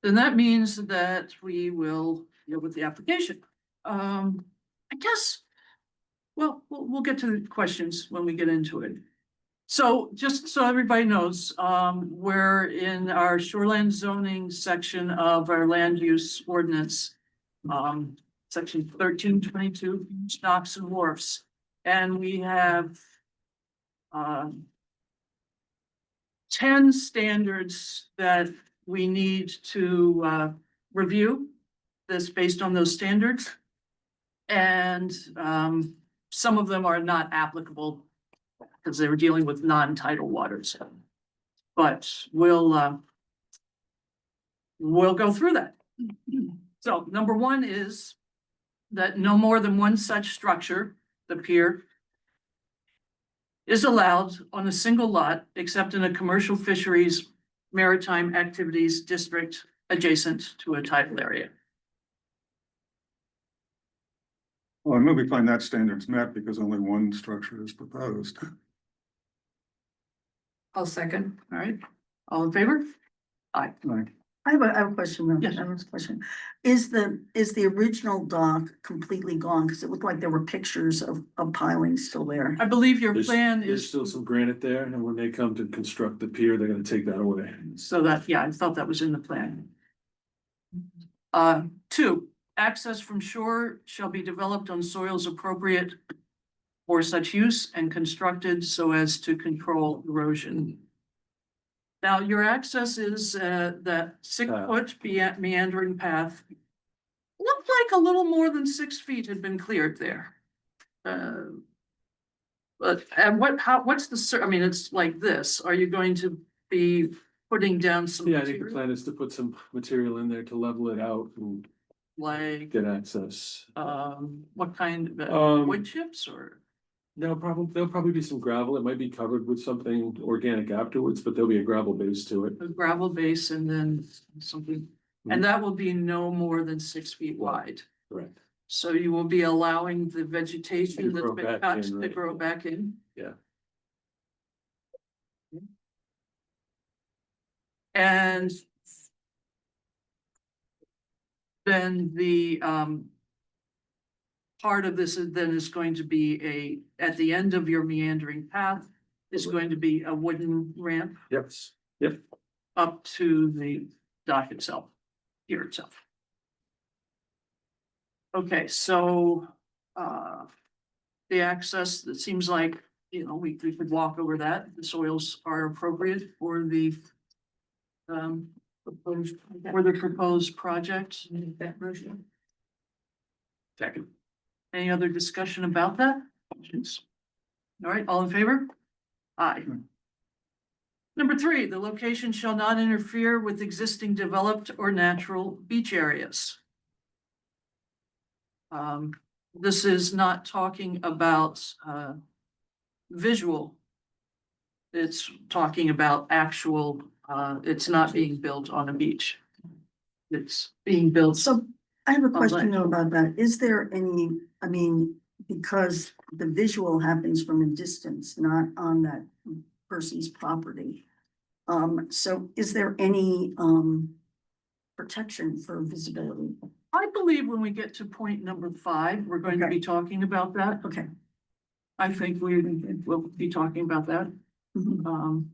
Then that means that we will deal with the application. I guess, well, we'll get to the questions when we get into it. So just so everybody knows, we're in our shoreland zoning section of our land use ordinance. Section 1322, docks and wharfs. And we have 10 standards that we need to review this based on those standards. And some of them are not applicable because they were dealing with non-tidal waters. But we'll go through that. So number one is that no more than one such structure, the pier, is allowed on a single lot except in a commercial fisheries maritime activities district adjacent to a tidal area. Well, I move we find that standard's met because only one structure is proposed. I'll second. All right, all in favor? Aye. I have a question though. Yes. I have a question. Is the original dock completely gone? Because it looked like there were pictures of pilings still there. I believe your There's plan there's is, still some granite there, and when they come to construct the pier, they're gonna take that away. so that, yeah, I thought that was in the plan. 2, access from shore shall be developed on soils appropriate for such use and constructed so as to control erosion. Now, your access is that 6-foot meandering path. Looked like a little more than 6 feet had been cleared there. But, and what's the, I mean, it's like this, are you going to be putting down some Yeah, I think the material? plan is to put some material in there to level it out and Like, get access. what kind, Um, wood chips or? There'll probably be some gravel. It might be covered with something organic afterwards, but there'll be a gravel base to it. A gravel base and then something, and that will be no more than 6 feet wide. Correct. So you will be allowing the vegetation To that's grow been back cut in, to right. grow back in. Yeah. And then the part of this is going to be at the end of your meandering path is going to be a wooden ramp Yep. Yep. up to the dock itself, pier itself. Okay, so the access, it seems like, you know, we could walk over that. The soils are appropriate for the proposed project. That version. Second. Any other discussion about that? All right, all in favor? Aye. Number 3, the location shall not interfere with existing developed or natural beach areas. This is not talking about visual. It's talking about actual, it's not being built on a beach. It's being built. So I have a question land. though about that. Is there any, I mean, because the visual happens from a distance, not on that person's property. So is there any protection for visibility? I believe when we get to point number 5, we're going to be talking about that. Okay. I think we will be talking about that. Mhm.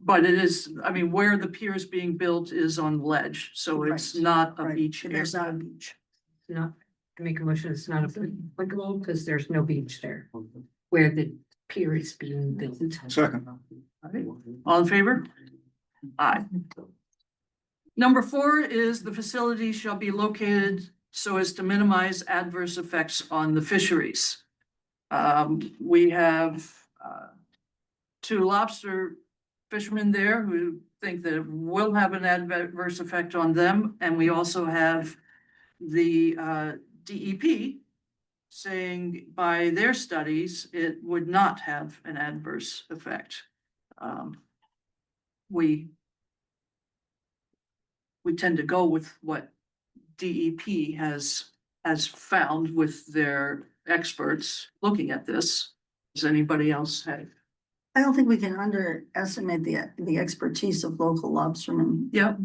But it is, I mean, where the pier is being built is on ledge, so it's Right, not a right. beach There's area. not a beach. Not, I make a motion, it's not applicable because there's no beach there. Where the pier is being built. Second. All in favor? Aye. Number 4 is the facility shall be located so as to minimize adverse effects on the fisheries. We have, 2 lobster fishermen there who think that it will have an adverse effect on them, and we also have the, DEP saying by their studies, it would not have an adverse effect. We tend to go with what DEP has found with their experts looking at this. Does anybody else have? I don't think we can underestimate the expertise of local lobstermen. Yep.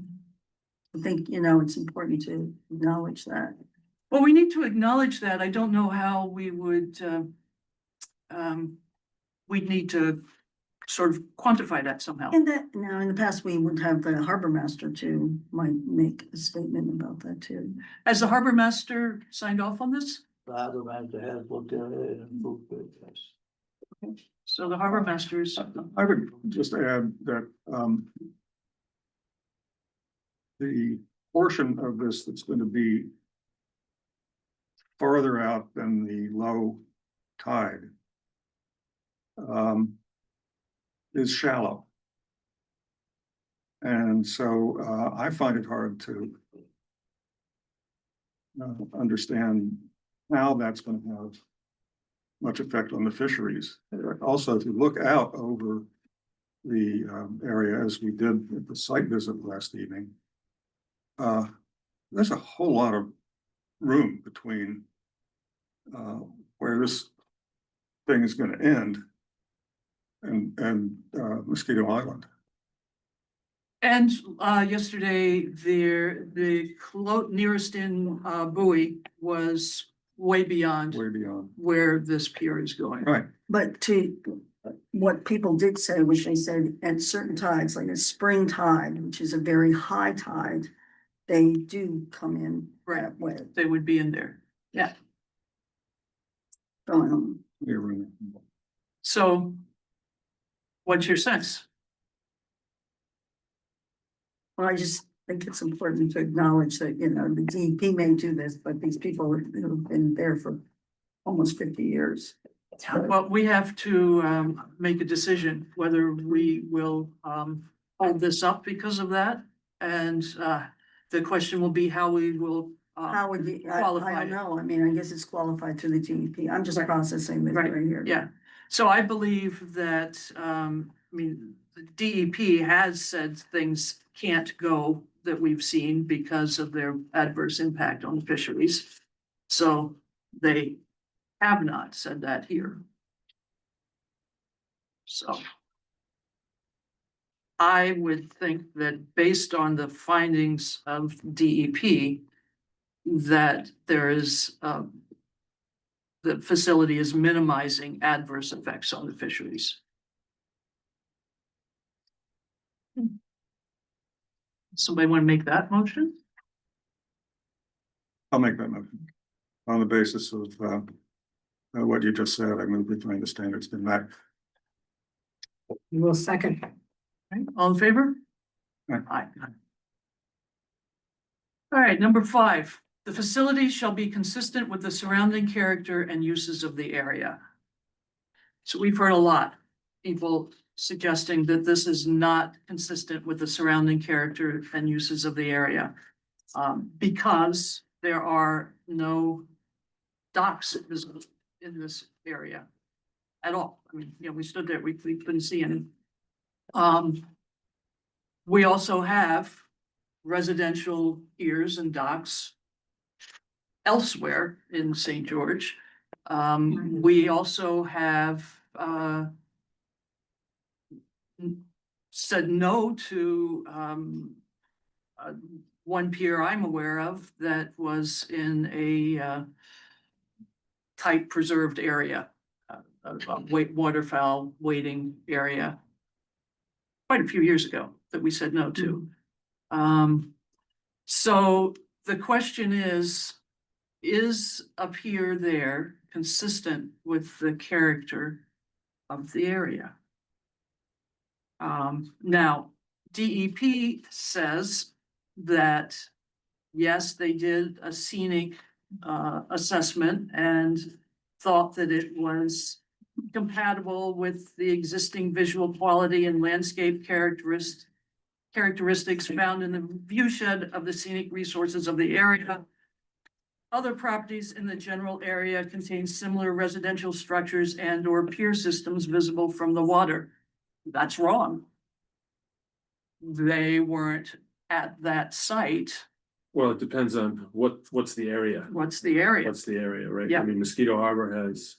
I think, it's important to acknowledge that. Well, we need to acknowledge that. I don't know how we would, we'd need to sort of quantify that somehow. In the past, we would have the harbor master might make a statement about that too. Has the harbor master signed off on this? The harbor master has looked at it and approved it, yes. So the harbor master is. I would just add that, the portion of this that's going to be farther out than the low tide, is shallow. And so, I find it hard to understand how that's going to have much effect on the fisheries. Also, to look out over the area as we did at the site visit last evening, there's a whole lot of room between where this thing is going to end and Mosquito Island. And yesterday, the nearest in buoy was way beyond where this pier is going. Right. But what people did say was they said at certain tides, like a spring tide, which is a very high tide, they do come in that way. They would be in there. Yeah. So what's your sense? Well, I just think it's important to acknowledge that, the DEP may do this, but these people have been there for almost 50 years. Well, we have to make a decision whether we will hold this up because of that. And the question will be how we will How would you, I qualify don't it. know. I mean, I guess it's qualified through the DEP. I'm just processing this right here. Yeah, so I believe that, the DEP has said things can't go that we've seen because of their adverse impact on fisheries. So they have not said that here. So I would think that based on the findings of DEP, that there is, the facility is minimizing adverse effects on the fisheries. Somebody want to make that motion? I'll make that motion on the basis of what you just said. I mean, we find the standards been met. You will second. Okay, all in favor? Aye. Aye. All right, number 5, the facility shall be consistent with the surrounding character and uses of the area. So we've heard a lot, people suggesting that this is not consistent with the surrounding character and uses of the area. Because there are no docks in this area at all. I mean, we stood there, we couldn't see any. We also have residential piers and docks elsewhere in St. George. We also have said no to one pier I'm aware of that was in a tight preserved area, waterfowl waiting area. quite a few years ago that we said no to. So the question is a pier there consistent with the character of the area? Now, DEP says that, yes, they did a scenic assessment and thought that it was compatible with the existing visual quality and landscape characteristics found in the viewshed of the scenic resources of the area. Other properties in the general area contain similar residential structures and or pier systems visible from the water. That's wrong. They weren't at that site. Well, it depends on what's the area, What's the area? right? Yeah. I mean, Mosquito Harbor has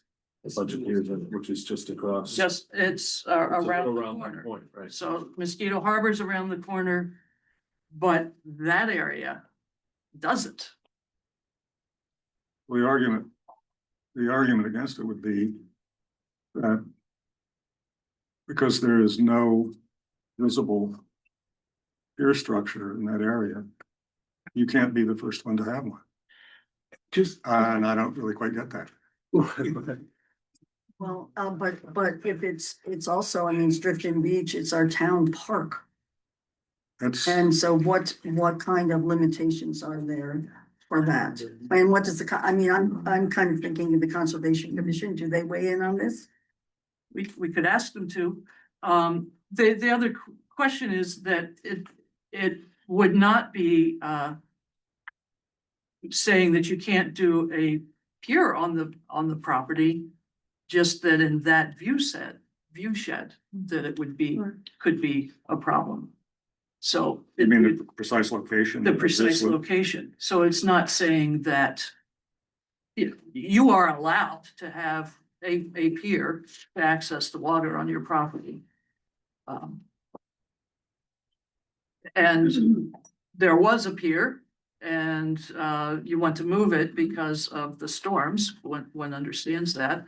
a bunch of piers in it, which is just across. Just, it's It's around the that corner. point, right? So Mosquito Harbor's around the corner, but that area doesn't. The argument against it would be that because there is no visible pier structure in that area, you can't be the first one to have one. And I don't really quite get that. Well, but if it's also, I mean, it's Drifting Beach, it's our town park. That's, And so what kind of limitations are there for that? And what does I mean, I'm kind of thinking of the Conservation Commission, do they weigh in on this? We could ask them to. The other question is that it would not be saying that you can't do a pier on the property, just that in that viewshed that it would be, could be a problem. So. I mean, the precise location. The precise location. So it's not saying that you are allowed to have a pier to access the water on your property. And there was a pier and you want to move it because of the storms, one understands that.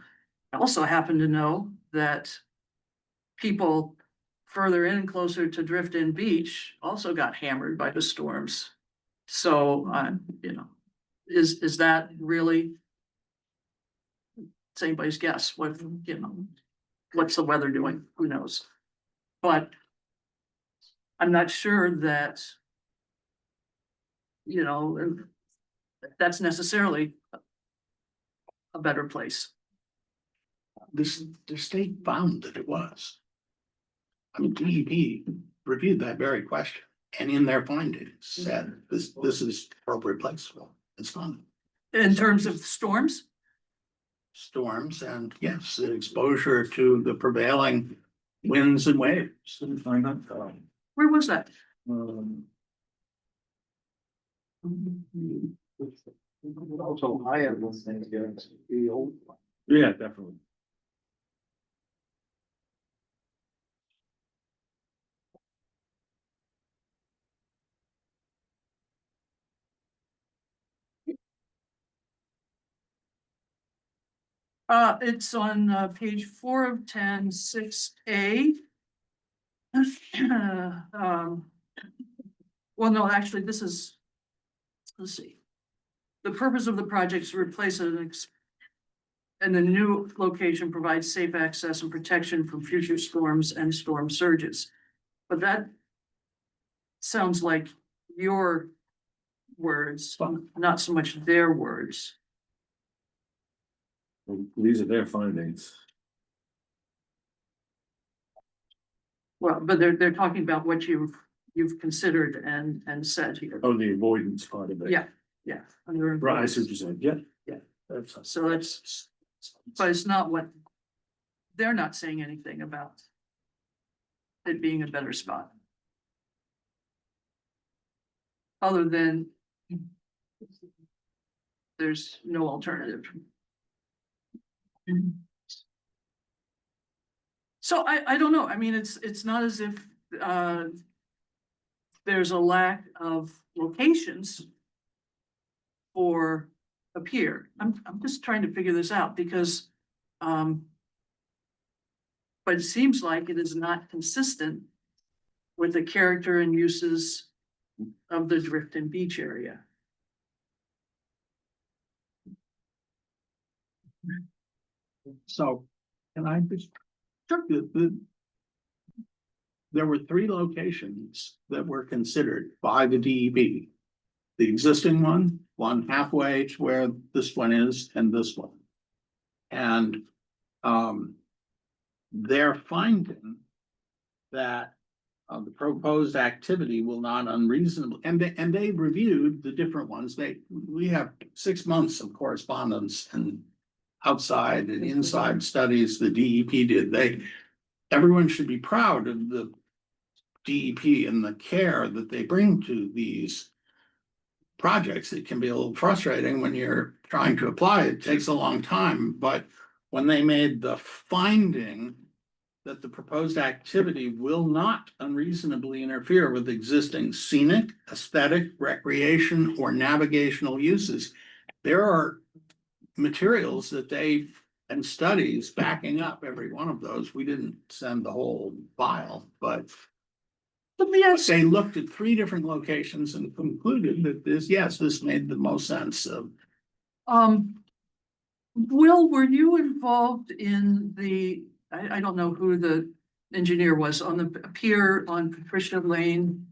I also happen to know that people further in, closer to Drift-In Beach, also got hammered by the storms. So, you know, is that really? It's anybody's guess. What, you know, what's the weather doing? Who knows? But I'm not sure that, you know, that's necessarily a better place. The state found that it was. I mean, DEP reviewed that very question and in their findings said this is appropriate place. Well, it's fine. In terms of storms? Storms and yes, the exposure to the prevailing winds and waves. Didn't find that. Where was that? Also, I have one thing against the old one. Yeah, definitely. It's on page 4 of 10, 6A. Well, no, actually, this is, let's see. The purpose of the project is to replace and the new location provides safe access and protection from future storms and storm surges. But that sounds like your words, not so much their words. These are their findings. Well, but they're talking about what you've considered and said here. Oh, the avoidance part of it. Yeah, yeah. Right, I see what you're saying. Yeah. Yeah. That's. So that's, but it's not what, they're not saying anything about it being a better spot. Other than there's no alternative. So I don't know. I mean, it's not as if there's a lack of locations for a pier. I'm just trying to figure this out because but it seems like it is not consistent with the character and uses of the drift and beach area. So, can I just, there were three locations that were considered by the DEP. The existing one halfway to where this one is, and this one. And, they're finding that the proposed activity will not unreasonably, and they reviewed the different ones. We have 6 months of correspondence and outside and inside studies the DEP did. Everyone should be proud of the DEP and the care that they bring to these projects. It can be a little frustrating when you're trying to apply. It takes a long time, but when they made the finding that the proposed activity will not unreasonably interfere with existing scenic, aesthetic, recreation, or navigational uses, there are materials that and studies backing up every one of those. We didn't send the whole file, but they looked at 3 different locations and concluded that this made the most sense of. Will, were you involved in I don't know who the engineer was on the pier on Patricia Lane?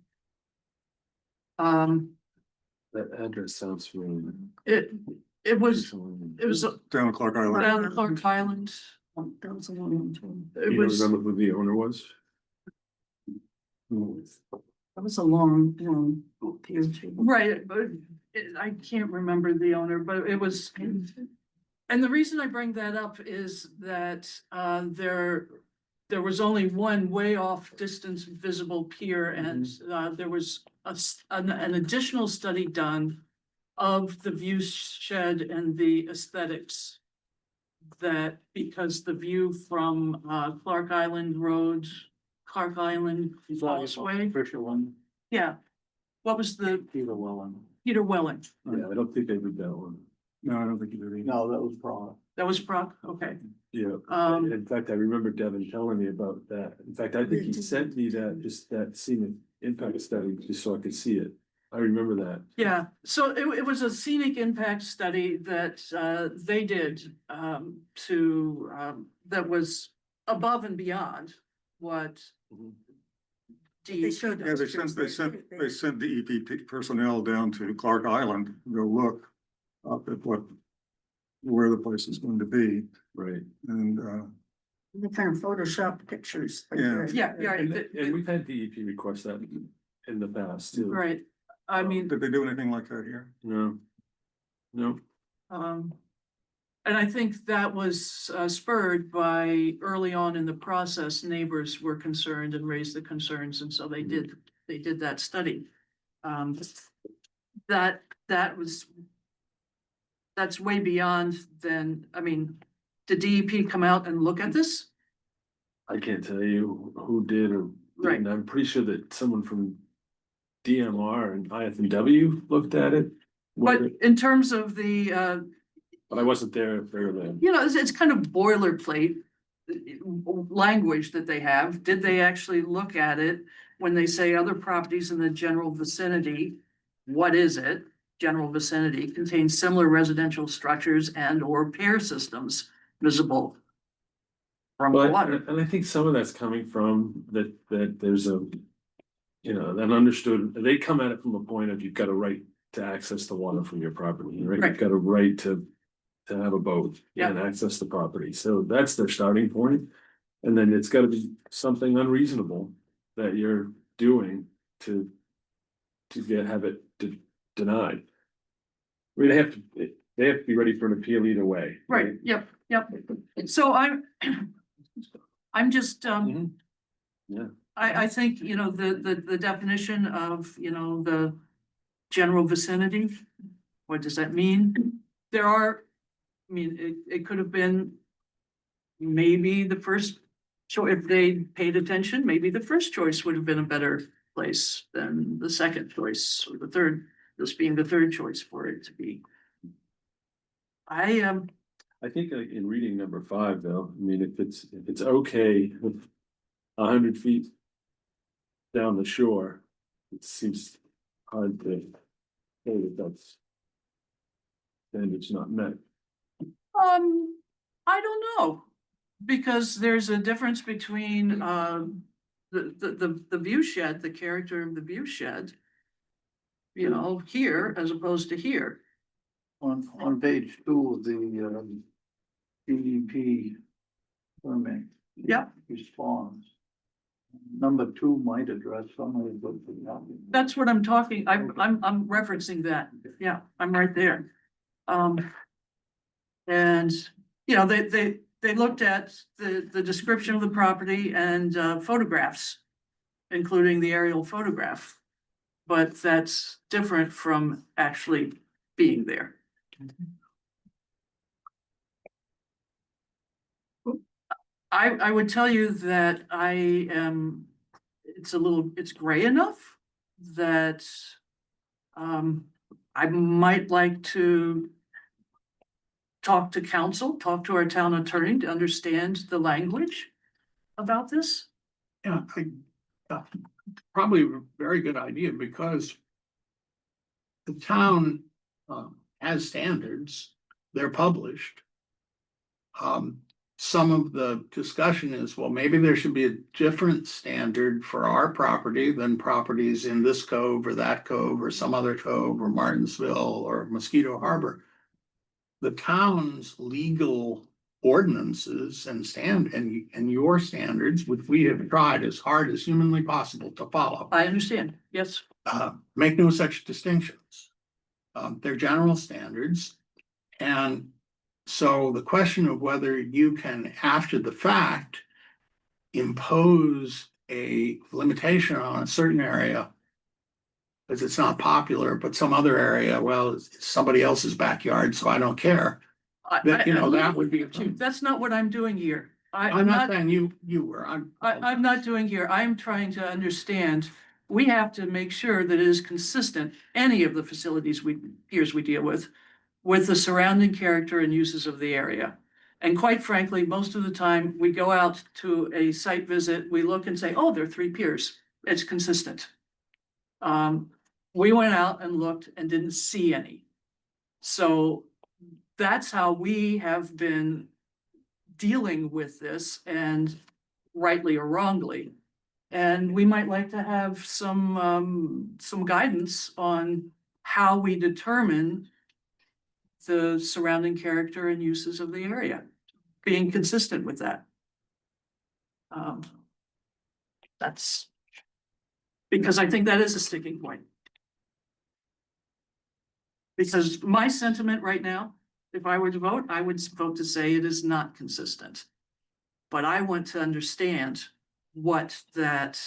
That address sounds familiar. It was Down Clark Island. down Clark Island. That was a long time. It You was, don't remember who the owner was? That was a long period. right, but I can't remember the owner, but it was. And the reason I bring that up is that there was only one way off distance visible pier, and there was an additional study done of the view shed and the aesthetics. That because the view from Clark Island Road, Clark Island Causeway. Yeah. What was the Peter Welland. Peter Welling? Yeah, I don't think they did that one. No, I don't think you did either. No, that was Prague. That was Brock, okay. Yeah, Um, in fact, I remember Devin telling me about that. In fact, I think he sent me that scenic impact study just so I could see it. I remember that. yeah, so it was a scenic impact study that they did that was above and beyond what. They showed Yeah, they sent DEP personnel down to Clark Island to go look up at where the place is going to be. Right. And They kind of photoshopped pictures. Yeah, And we've had DEP request that in the past too. right, I mean. did they do anything like that here? No. No. And I think that was spurred by early on in the process, neighbors were concerned and raised the concerns, and so they did that study. That's way beyond than, I mean, did DEP come out and look at this? I can't tell you who did or Right. didn't. I'm pretty sure that someone from DMR and IFW looked at it. But in terms of the, But I wasn't there very then. you know, it's kind of boilerplate language that they have. Did they actually look at it when they say other properties in the general vicinity? What is it? General vicinity contains similar residential structures and or pier systems visible from the water. And I think some of that's coming from that there's an understood, they come at it from a point of you've got a right to access the water from your property, right? Right. You've got a right to have a boat and access the property. So that's their starting point. And then it's gotta be something unreasonable that you're doing to have it denied. I mean, they have to be ready for an appeal either way. Right, yep. So I'm just, Yeah. I think, you know, the definition of, you know, the general vicinity, what does that mean? There are, I mean, it could have been maybe the first choice, if they paid attention, maybe the first choice would have been a better place than the second choice or the third, this being the third choice for it to be. I think in reading number 5, though, I mean, if it's okay with 100 feet down the shore, it seems hard to say that that's standards not met. I don't know, because there's a difference between, the view shed, the character of the view shed. You know, here as opposed to here. On page 2 of the DEP permit. Yep. Response. Number 2 might address some of the. That's what I'm talking, I'm referencing that, yeah, I'm right there. And, you know, they looked at the description of the property and photographs, including the aerial photograph. But that's different from actually being there. I would tell you that I am, it's gray enough that I might like to talk to council, talk to our town attorney to understand the language about this. Yeah, probably a very good idea, because the town has standards, they're published. Some of the discussion is, well, maybe there should be a different standard for our property than properties in this cove or that cove or some other cove or Martinsville or Mosquito Harbor. The town's legal ordinances and your standards, which we have tried as hard as humanly possible to follow. I understand, yes. Make no such distinctions. They're general standards. And so the question of whether you can, after the fact, impose a limitation on a certain area because it's not popular, but some other area, well, it's somebody else's backyard, so I don't care. That would be. That's not what I'm doing here. I'm not saying you were. I'm not doing here. I'm trying to understand. We have to make sure that it is consistent, any of the facilities piers we deal with the surrounding character and uses of the area. And quite frankly, most of the time we go out to a site visit, we look and say, oh, there are 3 piers. It's consistent. We went out and looked and didn't see any. So that's how we have been dealing with this, and rightly or wrongly. And we might like to have some guidance on how we determine the surrounding character and uses of the area, being consistent with that. That's because I think that is a sticking point. Because my sentiment right now, if I were to vote, I would vote to say it is not consistent. But I want to understand what that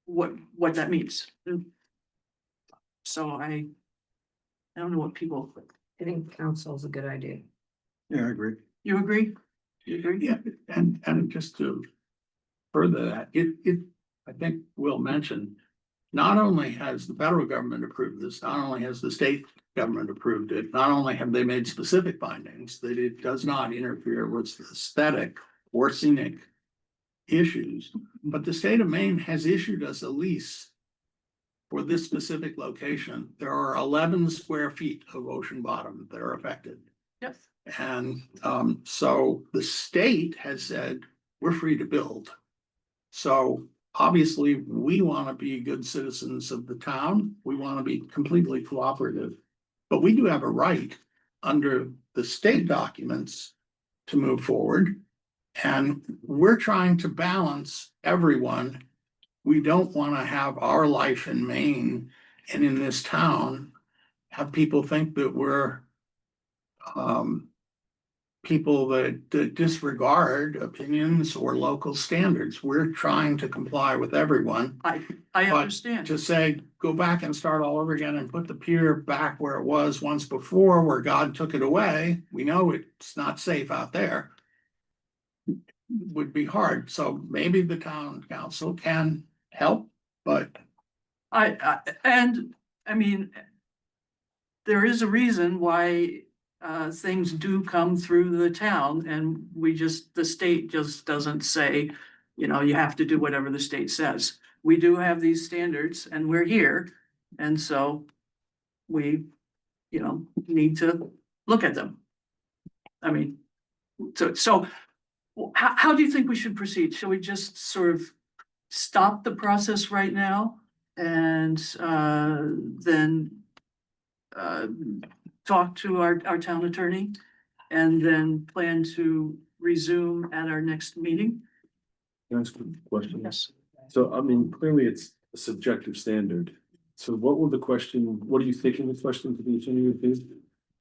what that means. So I don't know what people. I think council is a good idea. Yeah, I agree. You agree? You agree? Yeah, and just to further that, I think Will mentioned, not only has the federal government approved this, not only has the state government approved it, not only have they made specific findings that it does not interfere with aesthetic or scenic issues, but the state of Maine has issued us a lease for this specific location. There are 11 square feet of ocean bottom that are affected. Yes. And so the state has said, we're free to build. So obviously, we want to be good citizens of the town. We want to be completely cooperative. But we do have a right under the state documents to move forward. And we're trying to balance everyone. We don't want to have our life in Maine and in this town have people think that we're people that disregard opinions or local standards. We're trying to comply with everyone. I But understand. to say, go back and start all over again and put the pier back where it was once before, where God took it away, we know it's not safe out there, would be hard. So maybe the town council can help, but I mean, there is a reason why things do come through the town, and the state just doesn't say, you know, you have to do whatever the state says. We do have these standards and we're here, and so we, you know, need to look at them. I mean, so how do you think we should proceed? Shall we just sort of stop the process right now and then talk to our town attorney and then plan to resume at our next meeting? Can I ask a question? Yes. So, I mean, clearly it's a subjective standard. So what will the question, what are you thinking the question to the attorney would be?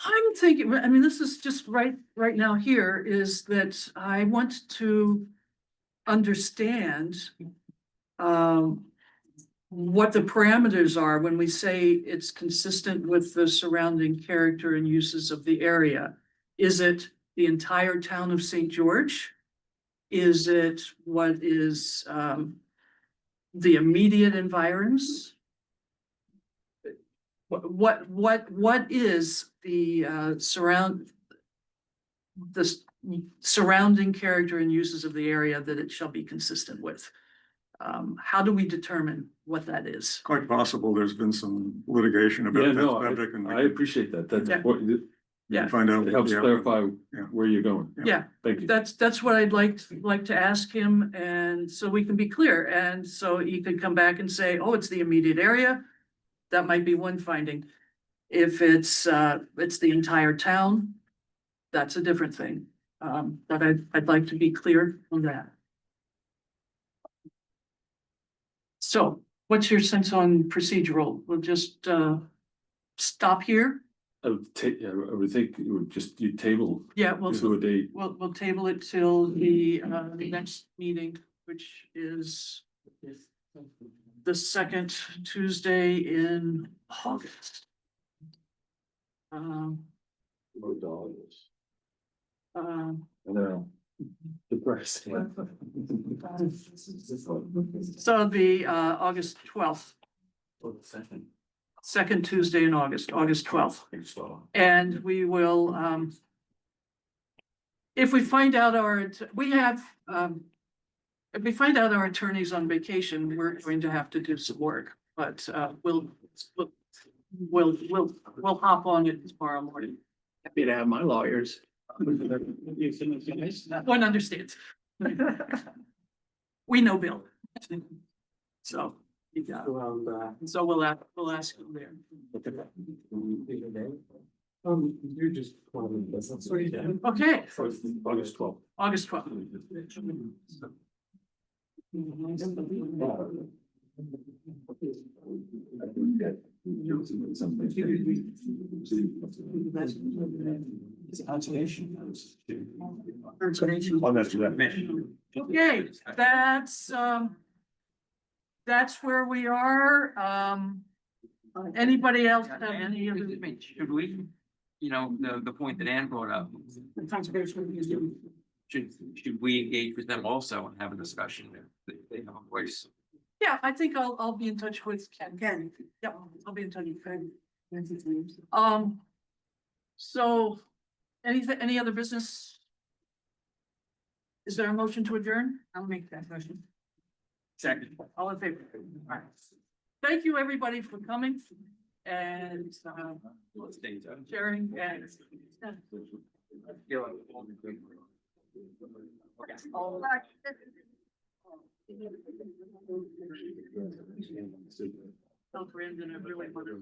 I'm thinking, I mean, this is just right now here is that I want to understand what the parameters are when we say it's consistent with the surrounding character and uses of the area. Is it the entire town of St. George? Is it what is the immediate environs? What is the surrounding character and uses of the area that it shall be consistent with? How do we determine what that is? Quite possible there's been some litigation about Yeah, that no, subject and I appreciate that. That's Yeah. important. It Yeah, find out. helps Yeah. clarify Yeah. where you're going. yeah, Thank you. that's what I'd like to ask him, and so we can be clear, and so he could come back and say, oh, it's the immediate area. That might be one finding. If it's the entire town, that's a different thing. But I'd like to be clear on that. So what's your sense on procedural? We'll just stop here? I would take, yeah, I would think you would just, you table Yeah, to a date. we'll table it till the next meeting, which is the second Tuesday in August. Low dollars. I know. Depressed. So the August 12th, second Tuesday in August, August 12th. And we will, if we find out if we find out our attorney's on vacation, we're going to have to do some work, but we'll hop on it tomorrow morning. Happy to have my lawyers. One understands. We know Bill. So, you got it. So we'll ask him there. You're just. Okay, August 12th. August 12th. Okay, that's where we are. Anybody else have any other? Should we, you know, the point that Ann brought up, should we engage with them also and have a discussion if they have a voice? Yeah, I think I'll be in touch with Ken. Yep, I'll be in touch with Ken. So any other business? Is there a motion to adjourn? I'll make that motion. Second. All in favor? All right. Thank you, everybody, for coming and sharing and. Oh, Brandon, I really want to.